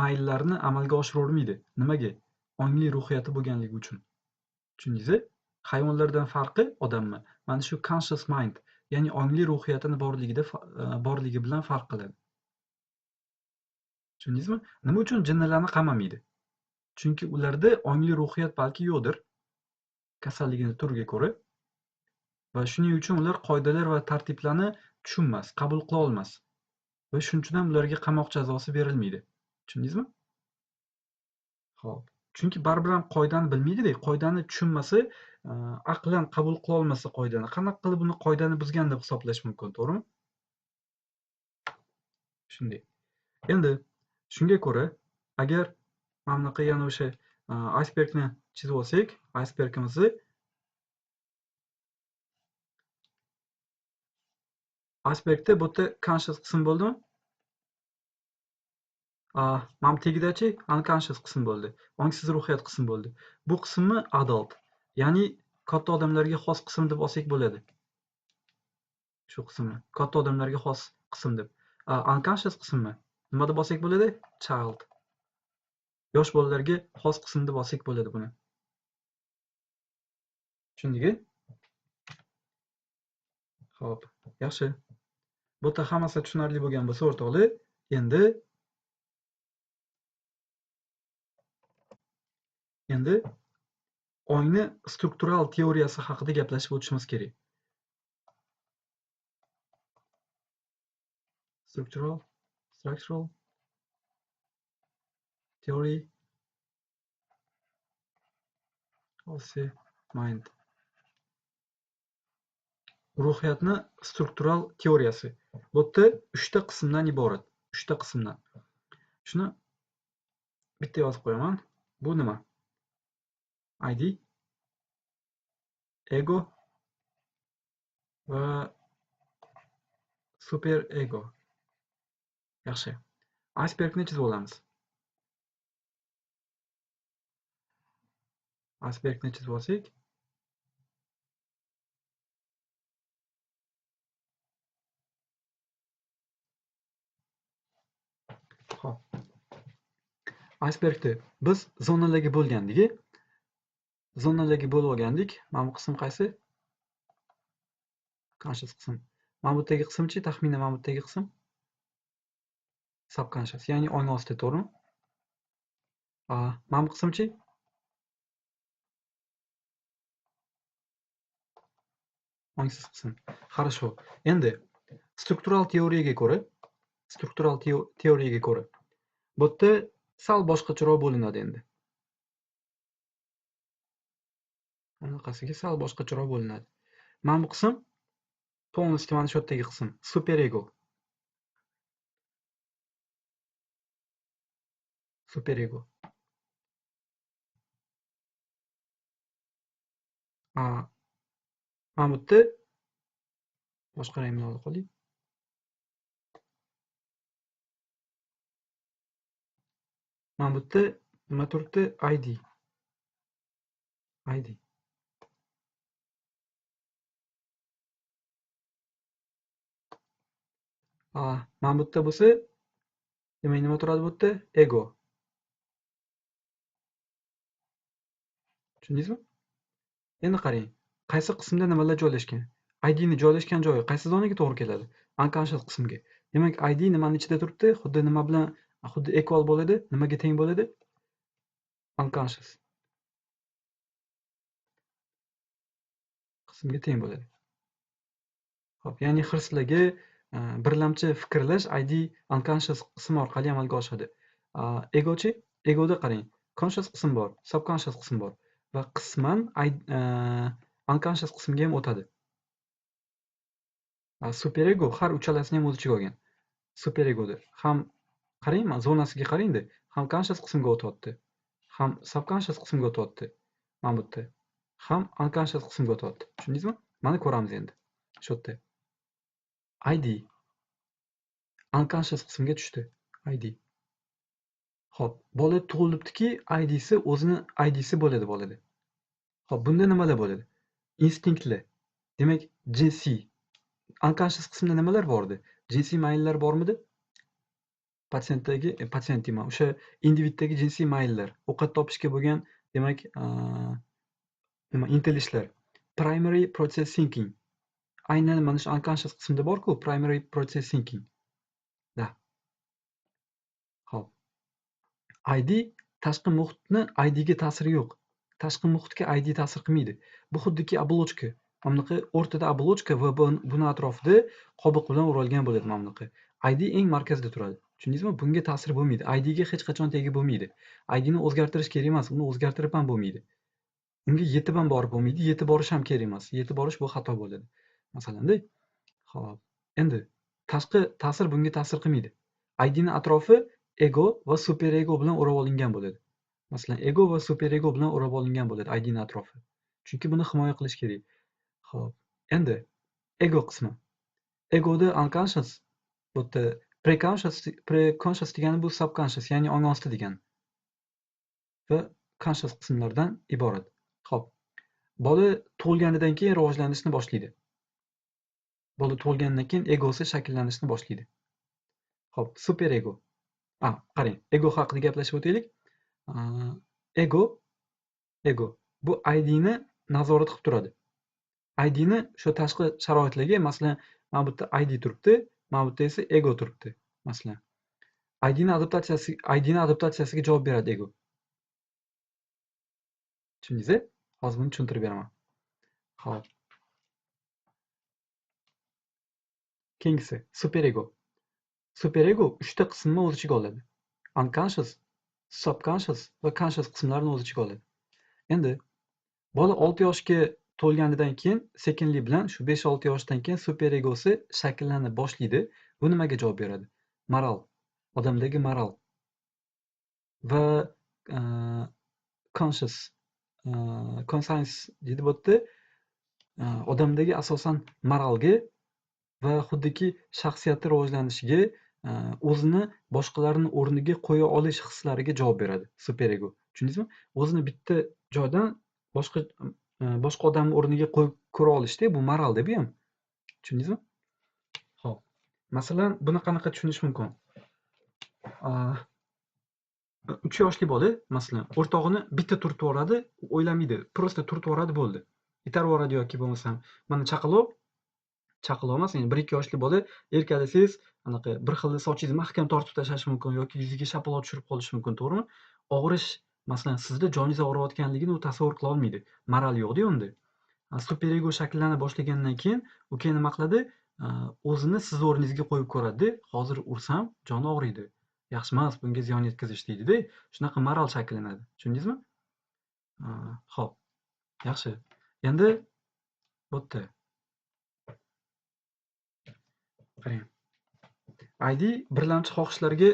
mayllarni amalga oshiravermaydi. Nimaga? Ongli ruhiyati bo'lganligi uchun. Tushundingizmi? Hayvonlardan farqi odamni mana shu conscious mind, ya'ni ongli ruhiyatini borligi bilan farq qiladi. Tushundingizmi? Nima uchun jinnilarni qamamaydi? Chunki ularda ongli ruhiyat balki yo'qdir, kasalligini turiga ko'ra, va shuning uchun ular qoidalar va tartiblarni tushunmas, qabul qila olmas va shuning uchun ham ularga qamoq jazosi berilmaydi. Tushundingizmi? Xo'p. Chunki baribir ham qoidani bilmaydi-da, qoidani tushunmasa, aqlan qabul qila olmasa qoidani, qanaqa qilib uni qoidani buzgan deb hisoblash mumkin, to'g'rimi? Shunday. Endi shunga ko'ra, agar mana bunaqa yana o'sha aysbergni chizib olsak, aysbergimizni aysbergda bu yerda conscious qism bo'ldimi? Mana bu tagidachi unconscious qism bo'ldi. Ongsiz ruhiyat qism bo'ldi. Bu qismni adult, ya'ni katta odamlarga xos qism deb olsak bo'ladi. Shu qismni katta odamlarga xos qism deb. Unconscious qismni nima deb olsak bo'ladi? Child. Yosh bolalarga xos qism deb olsak bo'ladi buni. Tushundingmi? Xo'p, yaxshi. Bu yerda hammasi tushunarli bo'lgan bo'lsa, o'rtoqlar, endi ongni struktural teoriyasi haqida gaplashib o'tishimiz kerak. Structural theory of the mind. Ruhiyatni struktural teoriyasi. Bu yerda 3 ta qismdan iborat. 3 ta qismdan. Shuni bitta yozib qo'yaman. Bu nima? ID, ego va super ego. Yaxshi. Icebergni chizib olamiz. Icebergni chizib olsak, xo'p. Icebergni biz zonalarga bo'lgandik. Zonalarga bo'lib olgandik. Mana bu qism qaysi? Conscious qism. Mana bu yerdagi qismchi, taxminan mana bu yerdagi qism subconscious, ya'ni ong osti, to'g'rimi? Mana bu qismchi? Ongsiz qism. Хорошо. Endi struktural teoriyaga ko'ra, bu yerda sal boshqacharoq bo'linadi endi. Bunaqasiga sal boshqacharoq bo'linadi. Mana bu qism полностью mana shu yerdagi qism, super ego. Super ego. Mana bu yerda Boshqa rangni olib qoling. Mana bu yerda nima turibdi? ID. ID. Mana bu yerda bo'lsa, demak nima turadi bu yerda? Ego. Tushundingizmi? Endi qarang, qaysi qismda nimalar joylashgan? ID ni joylashgan joyi qaysi zonaga to'g'ri keladi? Unconscious qismga. Demak, ID nimani ichida turibdi? Xuddi nima bilan, xuddi equal bo'ladi. Nimaga teng bo'ladi? Unconscious qismga teng bo'ladi. Xo'p, ya'ni hirslarga birlamchi fikrlash ID unconscious qism orqali amalga oshadi. Egochi? Egoda qarang, conscious qism bor, subconscious qism bor va qisman unconscious qismga ham o'tadi. Superego har uchalasini ham o'z ichiga olgan. Superegoda ham qarang, mana zonasiga qarangda, ham conscious qismga o'tyapti, ham subconscious qismga o'tyapti. Mana bu yerda ham unconscious qismga o'tyapti. Tushundingizmi? Mana ko'ramiz endi shu yerda. ID unconscious qismga tushdi. ID. Xo'p, bola tug'ilibdiki, IDsi o'zini IDsi bo'ladi bolada. Xo'p, bunda nimalar bo'ladi? Instinktlar. Demak, jinsiy. Unconscious qismda nimalar bor edi? Jinsiy mayllar bormidi? Patsient deyman, o'sha individdagi jinsiy mayllar, ovqat topishga bo'lgan, demak, nima intilishlar. Primary process thinking. Aynan mana shu unconscious qismda bor-ku, primary process thinking. Da. Xo'p. ID tashqi muhitni IDga ta'siri yo'q. Tashqi muhitga ID ta'sir qilmaydi. Bu xuddiki оболочка. Mana bunaqa o'rtada оболочка va buni atrofida qobiq bilan o'ralgan bo'ladi mana bunaqa. ID eng markazda turadi. Tushundingizmi? Bunga ta'sir bo'lmaydi. IDga hech qachon tegib bo'lmaydi. IDni o'zgartirish kerak emas, uni o'zgartirib ham bo'lmaydi. Unga yetib ham borib bo'lmaydi, yetib borish ham kerak emas. Yetib borish bu xato bo'ladi. Masalanda, xo'p, endi tashqi ta'sir bunga ta'sir qilmaydi. IDni atrofi ego va superego bilan o'rab olingan bo'ladi. Masalan, ego va superego bilan o'rab olingan bo'ladi IDni atrofi. Chunki buni himoya qilish kerak. Xo'p, endi ego qismi. Egoda unconscious, bu yerda preconscious degani bu subconscious, ya'ni ong osti degani. Va conscious qismlardan iborat. Xo'p, bola tug'ilganidan keyin rivojlanishni boshlaydi. Bola tug'ilganidan keyin egosi shakllanishni boshlaydi. Xo'p, superego. Qarang, ego haqida gaplashib o'taylik. Ego bu IDni nazorat qilib turadi. IDni shu tashqi sharoitlarga, masalan, mana bu yerda ID turibdi, mana bu yerda esa ego turibdi, masalan. IDni adaptatsiyasiga javob beradi ego. Tushundingiz? Hozir buni tushuntirib beraman. Xo'p. Keyingisi superego. Superego 3 ta qismni o'z ichiga oladi. Unconscious, subconscious va conscious qismlarni o'z ichiga oladi. Endi bola 6 yoshga to'lganidan keyin sekinlik bilan shu 5-6 yoshdan keyin superegosi shakllanib boshlaydi. Bu nimaga javob beradi? Moral, odamdagi moral va conscience deydi bu yerda, odamdagi asosan moralga va xuddiki shaxsiyati rivojlanishiga, o'zini boshqalarning o'rniga qo'ya olish hislariga javob beradi superego. Tushundingizmi? O'zini bitta joydan boshqa odamning o'rniga qo'yib ko'ra olishda, bu moralda bu ham. Tushundingizmi? Xo'p. Masalan, buni qanaqa tushunish mumkin? 3 yoshli bola, masalan, o'rtog'ini bitta turtib yuboradi, o'ylamaydi, prosta turtib yuboradi, bo'ldi. Itarib yuboradi yoki bo'lmasam, mana chaqaloq emas, ya'ni 1-2 yoshli bola erkalasangiz, anaqa bir xil sochingizni mahkam tortib tashlashi mumkin yoki yuziga shapaloq tushirib qolishi mumkin, to'g'rimi? Og'rish, masalan, sizda joningiz og'riyotganligini u tasavvur qila olmaydi. Moral yo'q-da unda. Superego shakllana boshlagandan keyin u keyin nima qiladi? O'zini siz o'rningizga qo'yib ko'radi. Hozir ursam joni og'riydi. Yaxshi emas, bunga ziyon yetkazish deydi-da. Shunaqa moral shakllanadi. Tushundingizmi? Xo'p. Yaxshi. Endi bu yerda qarang. ID birlamchi xohishlarga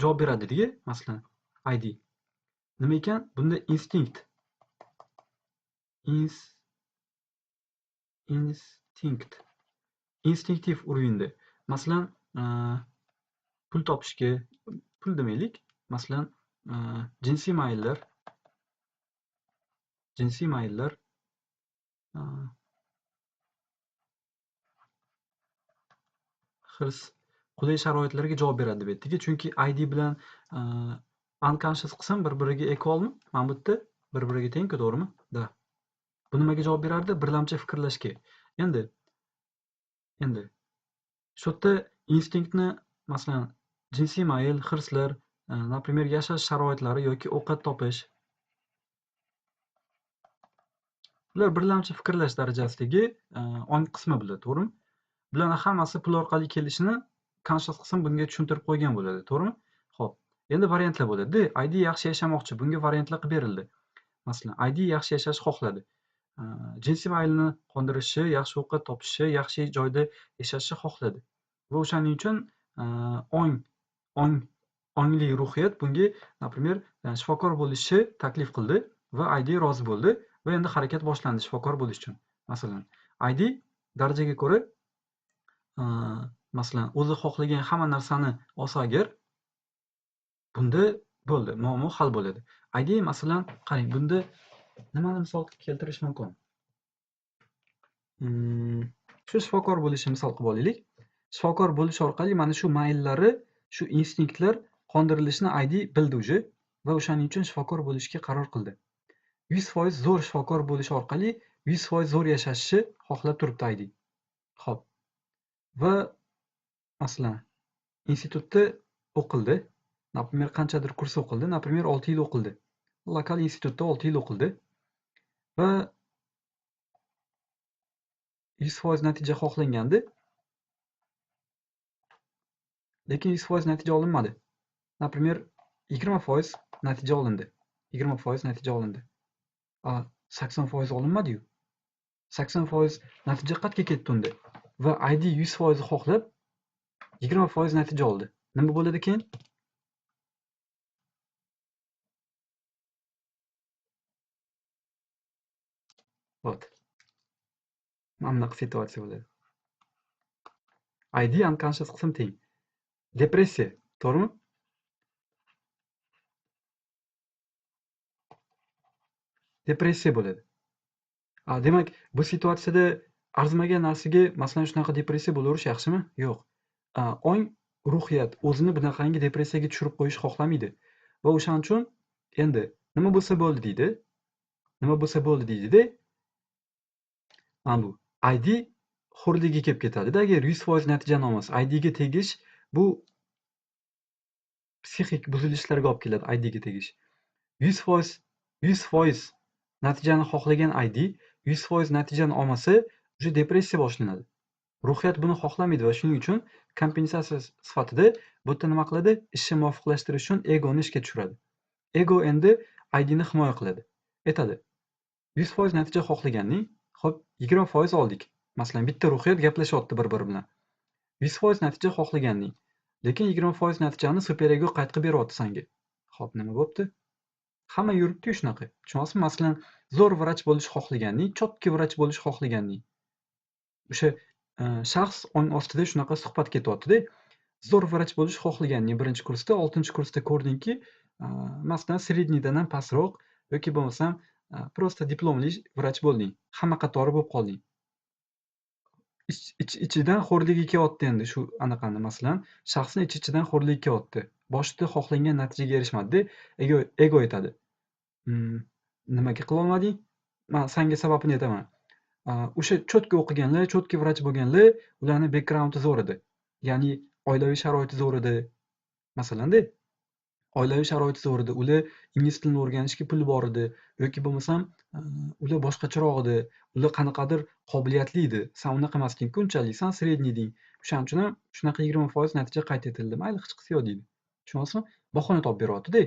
javob beradi dedik, masalan, ID. Nima ekan? Bunda instinkt. instinktiv urindi. Masalan, pul topishga, pul demaylik, masalan, jinsiy mayllar, hirs, qulay sharoitlarga javob beradi deb aytdik. Chunki ID bilan unconscious qism bir-biriga equalmi? Mana bu yerda bir-biriga teng-ku, to'g'rimi? Da. Bu nimaga javob berardi? Birlamchi fikrlashga. Endi shu yerda instinktni, masalan, jinsiy mayl, hirslar, например, yashash sharoitlari yoki ovqat topish, bular birlamchi fikrlash darajasidagi ong qismi bo'ladi, to'g'rimi? Bularni hammasi pul orqali kelishini conscious qism bunga tushuntirib qo'ygan bo'ladi, to'g'rimi? Xo'p, endi variantlar bo'ladi. ID yaxshi yashamoqchi, bunga variantlar qilib berildi. Masalan, ID yaxshi yashashni xohladi. Jinsiy maylni qondirishi, yaxshi ovqat topishi, yaxshi joyda yashashni xohladi. Va o'shaning uchun ongli ruhiyat bunga, например, shifokor bo'lishni taklif qildi va ID rozi bo'ldi va endi harakat boshlandi shifokor bo'lish uchun. Masalan, ID darajaga ko'ra, masalan, o'zi xohlagan hamma narsani olsa agar, bunda bo'ldi, muammo hal bo'ladi. ID, masalan, qarang, bunda nimani misol qilib keltirish mumkin? Shu shifokor bo'lishni misol qilib olaylik. Shifokor bo'lish orqali mana shu mayllari, shu instinktlar qondirilishini ID bildi uje va o'shaning uchun shifokor bo'lishga qaror qildi. 100% zo'r shifokor bo'lish orqali 100% zo'r yashashni xohlab turibdi ID. Xo'p. Va masalan, institutda o'qildi. Например, qanchadir kurs o'qildi. Например, 6 yil o'qildi. Lokal institutda 6 yil o'qildi va 100% natija xohlangandi. Lekin 100% natija olinmadi. Например, 20% natija olindi. 20% natija olindi. 80% olinmadi-yu. 80% natija qayerga ketdi unda? Va ID 100% xohlab 20% natija oldi. Nima bo'ladi keyin? Вот. Mana bunaqa situatsiya bo'ladi. ID unconscious qism teng. Depressiya, to'g'rimi? Depressiya bo'ladi. Demak, bu situatsiyada arzimagan narsaga, masalan, shunaqa depressiya bo'laverish yaxshimi? Yo'q. Ong ruhiyat o'zini bunaqangi depressiyaga tushirib qo'yishni xohlamaydi. Va o'shaning uchun endi nima bo'lsa bo'ldi deydi. Nima bo'lsa bo'ldi deydi-da. Mana bu ID xo'rligiga kelib ketadi-da. Agar 100% natijani olmasa, IDga tegish bu psixik buzilishlarga olib keladi. IDga tegish. 100% natijani xohlagan ID 100% natijani olmasa, o'sha depressiya boshlanadi. Ruhiyat buni xohlamaydi va shuning uchun kompensatsiya sifatida bu yerda nima qiladi? Ishni muvofiqlashtirish uchun egoni ishga tushiradi. Ego endi IDni himoya qiladi. Aytadi: 100% natija xohlaganning, xo'p, 20% oldik. Masalan, bitta ruhiyat gaplashyapti bir-biri bilan. 100% natija xohlaganning, lekin 20% natijani super ego qaytib beryapti senga. Xo'p, nima bo'pti? Hamma yuribdi-yu shunaqa. Tushunasizmi? Masalan, zo'r vrach bo'lish xohlaganning, chotki vrach bo'lish xohlaganning. O'sha shaxs ong ostida shunaqa suhbat ketyapti-da. Zo'r vrach bo'lish xohlaganning birinchi kursda, 6-kursda ko'rdingki, masalan, sredniydan ham pastroq yoki bo'lmasam просто diplomli vrach bo'lding. Hamma qatori bo'lib qolding. Ichidan xo'rligi kelyapti endi shu anaqani, masalan, shaxsni ichidan xo'rligi kelyapti. Boshida xohlangan natijaga erishmadi-da. Ego aytadi: nimaga qila olmading? Men senga sababini aytaman. O'sha chotki o'qiganlar, chotki vrach bo'lganlar, ularni backgroundi zo'r edi. Ya'ni oilaviy sharoiti zo'r edi. Masalan-da, oilaviy sharoiti zo'r edi. Ular ingliz tilini o'rganishga puli bor edi yoki bo'lmasam, ular boshqacharoq edi. Ular qanaqadir qobiliyatli edi. Sen unaqa emasding, unchalik, sen sredniy eding. O'shaning uchun ham shunaqa 20% natija qayd etildi. Mayli, hech qilsa yo'q deydi. Tushunasizmi? Bahona topib beryapti-da.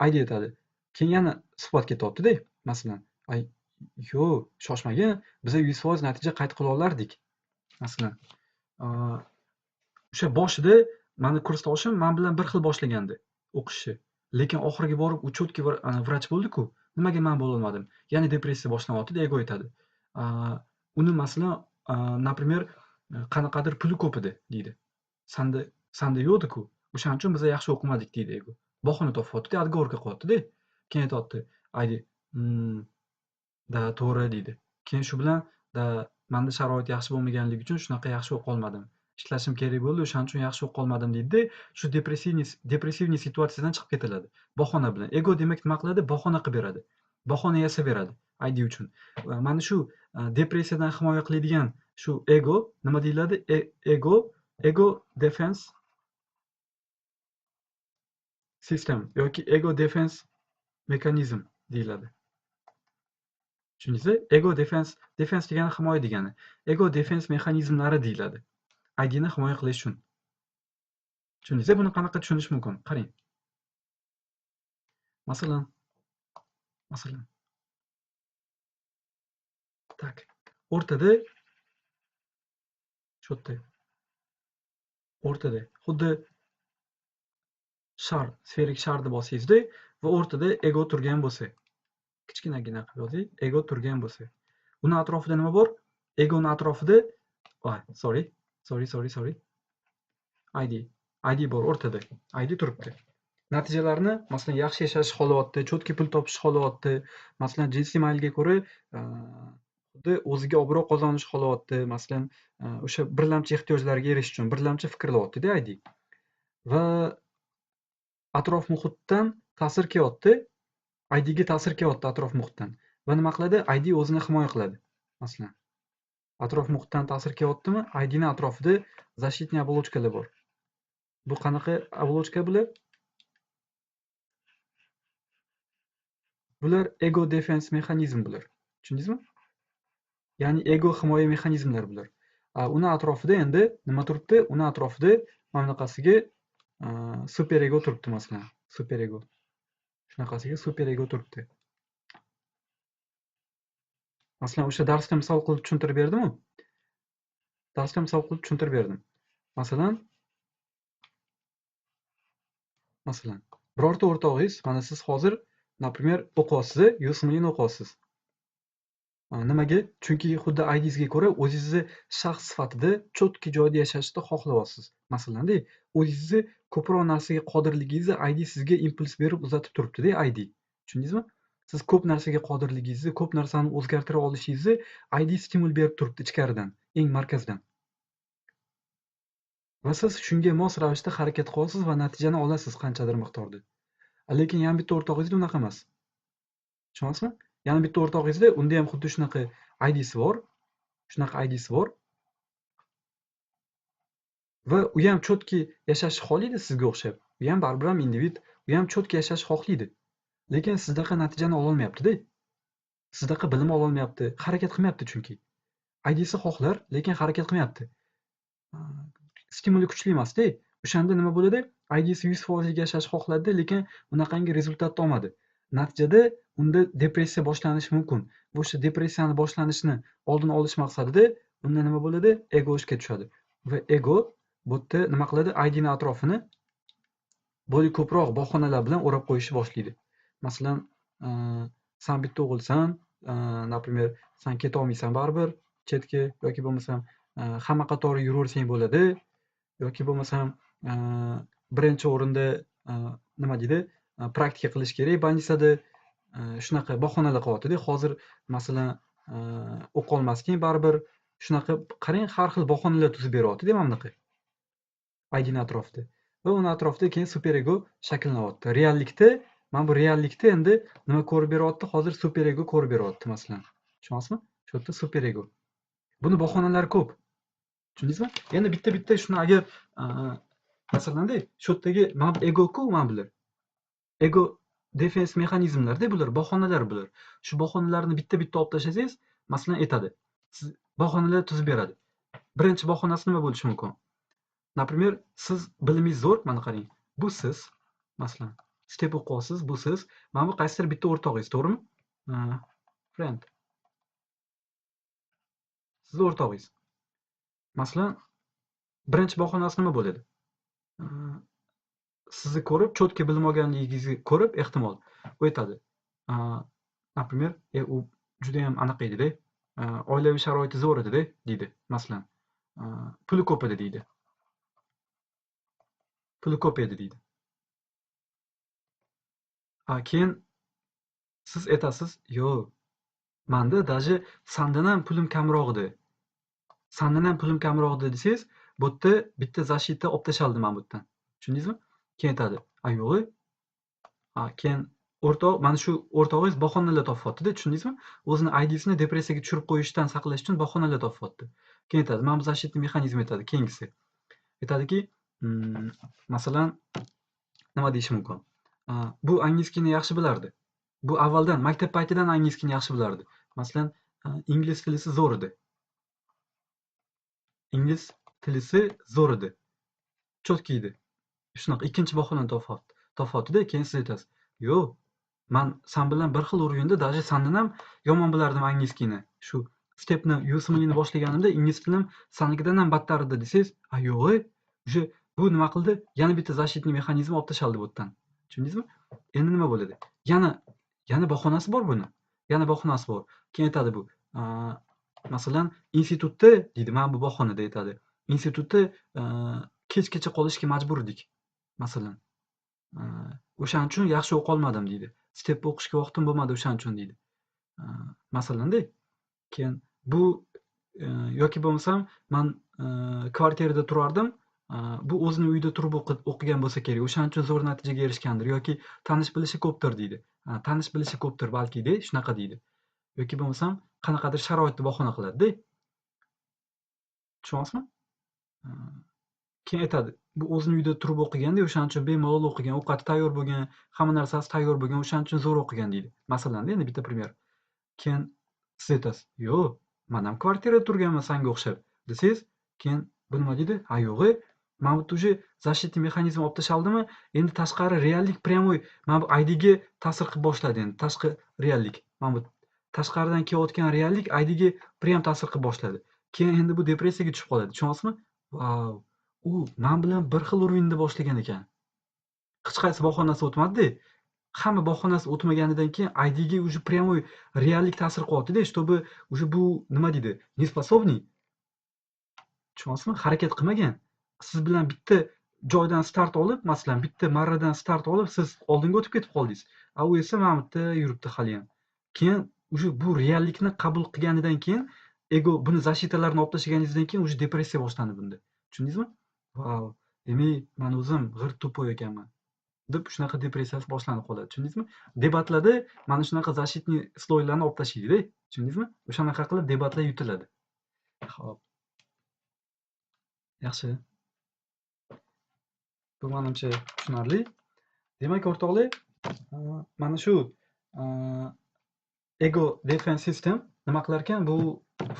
Ayda aytadi. Keyin yana suhbat ketyapti-da. Masalan, yo'q, shoshmagin, biz 100% natija qayd qila olardik. Masalan, o'sha boshida meni kursdoshim men bilan bir xil boshlagandi o'qishni. Lekin oxiriga borib u chotki vrach bo'ldi-ku. Nimaga men bo'la olmadim? Yana depressiya boshlanyapti, ego aytadi. Uni masalan, например, qanaqadir puli ko'p edi deydi. Sanda yo'qdi-ku. O'shaning uchun biz yaxshi o'qimadik deydi ego. Bahona topyapti-da, отговорка qilyapti-da. Keyin aytyapti, aydi, da to'g'ri deydi. Keyin shu bilan da menda sharoit yaxshi bo'lmaganligi uchun shunaqa yaxshi o'qolmadim. Ishlashim kerak bo'ldi, o'shaning uchun yaxshi o'qolmadim deydi-da, shu depressivniy situatsiyadan chiqib ketiladi. Bahona bilan. Ego demak nima qiladi? Bahona qilib beradi. Bahona yasaveradi ID uchun. Mana shu depressiyadan himoya qiladigan shu ego nima deyiladi? Ego defense system yoki ego defense mechanism deyiladi. Tushundingizmi? Ego defense degani himoya degani. Ego defense mexanizmlari deyiladi. IDni himoya qilish uchun. Tushundingizmi? Buni qanaqa tushunish mumkin? Qarang. Masalan, tak. O'rtada shu yerda o'rtada xuddi shar, sferik sharni bosingizda va o'rtada ego turgan bo'lsa, kichkinagina qilib yozing, ego turgan bo'lsa. Uni atrofida nima bor? Egoni atrofida sorry. ID bor o'rtada. ID turibdi. Natijalarni, masalan, yaxshi yashash xohlayapti, cho'tki pul topish xohlayapti, masalan, jinsiy maylga ko'ra xuddi o'ziga obro' qozonish xohlayapti, masalan, o'sha birlamchi ehtiyojlarga erishish uchun birlamchi fikrlayapti-da ID. Va atrof muhitdan ta'sir kelyapti, IDga ta'sir kelyapti atrof muhitdan. Va nima qiladi? ID o'zini himoya qiladi. Masalan, atrof muhitdan ta'sir kelyaptimi? IDni atrofida защитный оболочкаlar bor. Bu qanaqa оболочка bular? Bular ego defense mexanizm bular. Tushundingizmi? Ya'ni ego himoya mexanizmlari bular. Uni atrofida endi nima turibdi? Uni atrofida mana bunaqasiga super ego turibdi, masalan. Super ego. Shunaqasiga super ego turibdi. Masalan, o'sha darsda misol qilib tushuntirib berdim-ku. Masalan, birorta o'rtog'ingiz, mana siz hozir, например, o'qiyapsiz, Yusmilin o'qiyapsiz. Nimaga? Chunki xuddi IDingizga ko'ra o'zingizni shaxs sifatida cho'tki joyda yashashni xohlayapsiz. Masalan-da, o'zingizni ko'proq narsaga qodirligingizni ID sizga impuls berib uzatib turibdi-da ID. Tushundingizmi? Siz ko'p narsaga qodirligingizni, ko'p narsani o'zgartira olishingizni ID stimul berib turibdi ichkaridan, eng markazdan. Va siz shunga mos ravishda harakat qilyapsiz va natijani olasiz qanchadir miqdorda. Lekin yana bitta o'rtog'ingizda unaqa emas. Tushunyapsizmi? Yana bitta o'rtog'ingizda unda ham xuddi shunaqa IDsi bor. Va u ham cho'tki yashashni xohlaydi sizga o'xshab. U ham baribir ham individ, u ham cho'tki yashashni xohlaydi. Lekin sizdaqa natijani ololmayapti-da. Sizdaqa bilim ololmayapti, harakat qilmayapti chunki. IDsi xohlar, lekin harakat qilmayapti. Stimuli kuchli emas-da. O'shanda nima bo'ladi? IDsi 100% yashashni xohladi, lekin unaqangi rezultatni olmadi. Natijada unda depressiya boshlanishi mumkin. Va o'sha depressiyani boshlanishini oldini olish maqsadida unda nima bo'ladi? Ego ishga tushadi. Va ego bu yerda nima qiladi? IDni atrofini bo'yi ko'proq bahonalar bilan o'rab qo'yishni boshlaydi. Masalan, san bitta o'g'ilsan, например, san keta olmaysan baribir chetga, yoki bo'lmasam hamma qatori yuraversang bo'ladi, yoki bo'lmasam birinchi o'rinda nima deydi? Praktika qilish kerak больницada. Shunaqa bahonalar qilyapti-da. Hozir masalan o'qolmasding baribir. Shunaqa qarang, har xil bahonalar tuzib beryapti-da mana bunaqa. IDni atrofida. Va uni atrofida keyin super ego shakllanyapti. Mana bu reallikda endi nima ko'rib beryapti? Hozir super ego ko'rib beryapti masalan. Tushunyapsizmi? Shu yerda super ego. Buni bahonalari ko'p. Tushundingizmi? Yana bitta shuni agar masalanda shu yerdagi mana bu ego-ku, mana bular. Ego defense mexanizmlarda bular, bahonalar bular. Shu bahonalarni bitta olib tashlasangiz, masalan aytadi. Siz bahonalar tuzib beradi. Birinchi bahonasi nima bo'lishi mumkin? Например, siz bilimingiz zo'r, mana qarang. Bu siz, masalan, step o'qiyapsiz, bu siz, mana bu qaysidir bitta o'rtog'ingiz, to'g'rimi? Friend. Siz o'rtog'ingiz. Masalan, birinchi bahonasi nima bo'ladi? Sizni ko'rib, cho'tki bilim olganligingizni ko'rib, ehtimol aytadi. Например, u juda ham anaqa edi-da, oilaviy sharoiti zo'r edi-da, deydi, masalan. puli ko'p edi deydi. Puli ko'p edi deydi. Keyin siz aytasiz, yo'q, manda даже sandan ham pulim kamroq edi. Sandan ham pulim kamroq edi desangiz, bu yerda bitta защита olib tashaldi mana bu yerdan. Tushundingizmi? Keyin aytadi, yo'q, keyin mana shu o'rtog'ingiz bahonalar topyapti-da, tushundingizmi? O'zini IDsini depressiyaga tushirib qo'yishdan saqlash uchun bahonalar topyapti. Keyin aytadi, mana bu защитный mexanizm aytadi keyingisi. Aytadiki, masalan, nima deyish mumkin? Bu angliyskini yaxshi bilardi. Bu avvaldan, maktab paytidan angliyskini yaxshi bilardi. Masalan, ingliz tilisi zo'r edi. Ingliz tilisi zo'r edi. Chotki edi. Shunaqa ikkinchi bahonani topyapti-da, keyin siz aytasiz, yo'q, man san bilan bir xil o'rinda даже sandan ham yomon bilardim angliyskini. Shu stepni yo'sinligini boshlaganimda ingliz tilim sanikidan ham battar edi desangiz, yo'q, уже bu nima qildi? Yana bitta защитный mexanizm olib tashaldi bu yerdan. Tushundingizmi? Endi nima bo'ladi? Yana bahonasi bor buni. Yana bahonasi bor. Keyin aytadi bu, masalan, institutda deydi, mana bu bahonada aytadi. Institutda kechgacha qolishga majbur edik. Masalan, o'shaning uchun yaxshi o'qolmadim deydi. Stepni o'qishga vaqtim bo'lmadi o'shaning uchun deydi. Masalanda, keyin bu yoki bo'lmasam man kvartirada turardim. Bu o'zini uyida turib o'qigan bo'lsa kerak. O'shaning uchun zo'r natijaga erishgandir yoki tanish bilishi ko'pdir deydi. Tanish bilishi ko'pdir balki-da, shunaqa deydi. Yoki bo'lmasam qanaqadir sharoitni bahona qiladi-da. Tushunyapsizmi? Keyin aytadi, bu o'zini uyda turib o'qiganda, o'shaning uchun bemalol o'qigan, ovqati tayyor bo'lgan, hamma narsasi tayyor bo'lgan, o'shaning uchun zo'r o'qigan deydi. Masalanda, endi bitta primer. Keyin siz aytasiz, yo'q, man ham kvartirada turganman sanga o'xshab desangiz, keyin bu nima deydi? Yo'q, mana bu уже защитный mexanizm olib tashaldimi, endi tashqari reallik прямой mana bu IDga ta'sir qilib boshladi endi. Tashqi reallik, mana bu tashqaridan kelayotgan reallik IDga prям ta'sir qilib boshladi. Keyin endi bu depressiyaga tushib qoladi. Tushunyapsizmi? Vau! U men bilan bir xil o'rinda boshlagan ekan. Hech qaysi bahonasi o'tmadi-da. Hamma bahonasi o'tmaganidan keyin IDga уже прямой reallik ta'sir qilyapti-da, чтобы уже bu nima deydi? Неспособный. Tushunyapsizmi? Harakat qilmagan. Siz bilan bitta joydan start olib, masalan, bitta marradan start olib, siz oldinga o'tib ketib qoldingiz. U esa mana bu yerda yuribdi hali ham. Keyin уже bu reallikni qabul qilganidan keyin ego buni защиталарni olib tashlaganingizdan keyin уже depressiya boshlandi bunda. Tushundingizmi? Vau! Demak, men o'zim g'irt to'poy ekanman deb shunaqa depressiyasi boshlanib qoladi. Tushundingizmi? Debatlarda mana shunaqa защитный sloylarni olib tashlaydi-da. Tushundingizmi? O'shanaqa qilib debatlar yutiladi. Xo'p. Yaxshi. Bu menimcha tushunarli. Demak, o'rtoqlar, mana shu ego defense system nima qilar ekan? Bu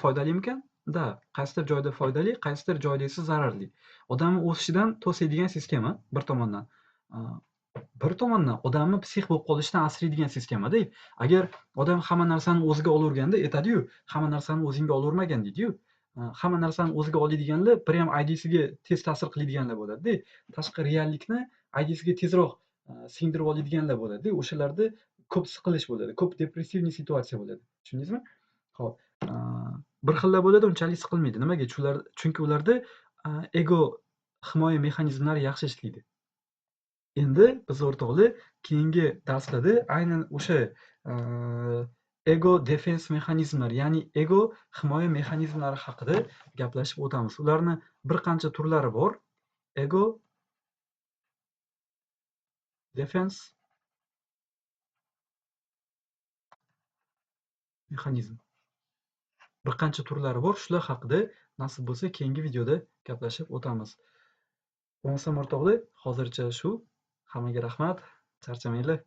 foydalimikan? Da, qaysidir joyda foydali, qaysidir joyda esa zararli. Odamni o'sishidan to'saydigan sistema bir tomondan. Bir tomondan odamni psix bo'lib qolishidan asraydigan sistemada. Agar odam hamma narsani o'ziga olaverganda aytadi-yu, hamma narsani o'zingga olavermagan deydi-yu. Hamma narsani o'ziga oladiganlar prям IDsiga tez ta'sir qiladiganlar bo'ladi-da. Tashqi reallikni IDsiga tezroq singdirib oladiganlar bo'ladi-da. O'shalarda ko'p siqilish bo'ladi, ko'p depressivniy situatsiya bo'ladi. Tushundingizmi? Xo'p. Bir xillar bo'ladi, unchalik siqilmaydi. Nimaga? Chunki ularda ego himoya mexanizmlari yaxshi ishlaydi. Endi biz o'rtoqlar keyingi darslarda aynan o'sha ego defense mexanizmlari, ya'ni ego himoya mexanizmlari haqida gaplashib o'tamiz. Ularni bir qancha turlari bor. Ego defense mexanizm. Bir qancha turlari bor. Shular haqida nasib bo'lsa keyingi videoda gaplashib o'tamiz. Bo'lmasa o'rtoqlar, hozircha shu. Hammaga rahmat. Charchamanglar.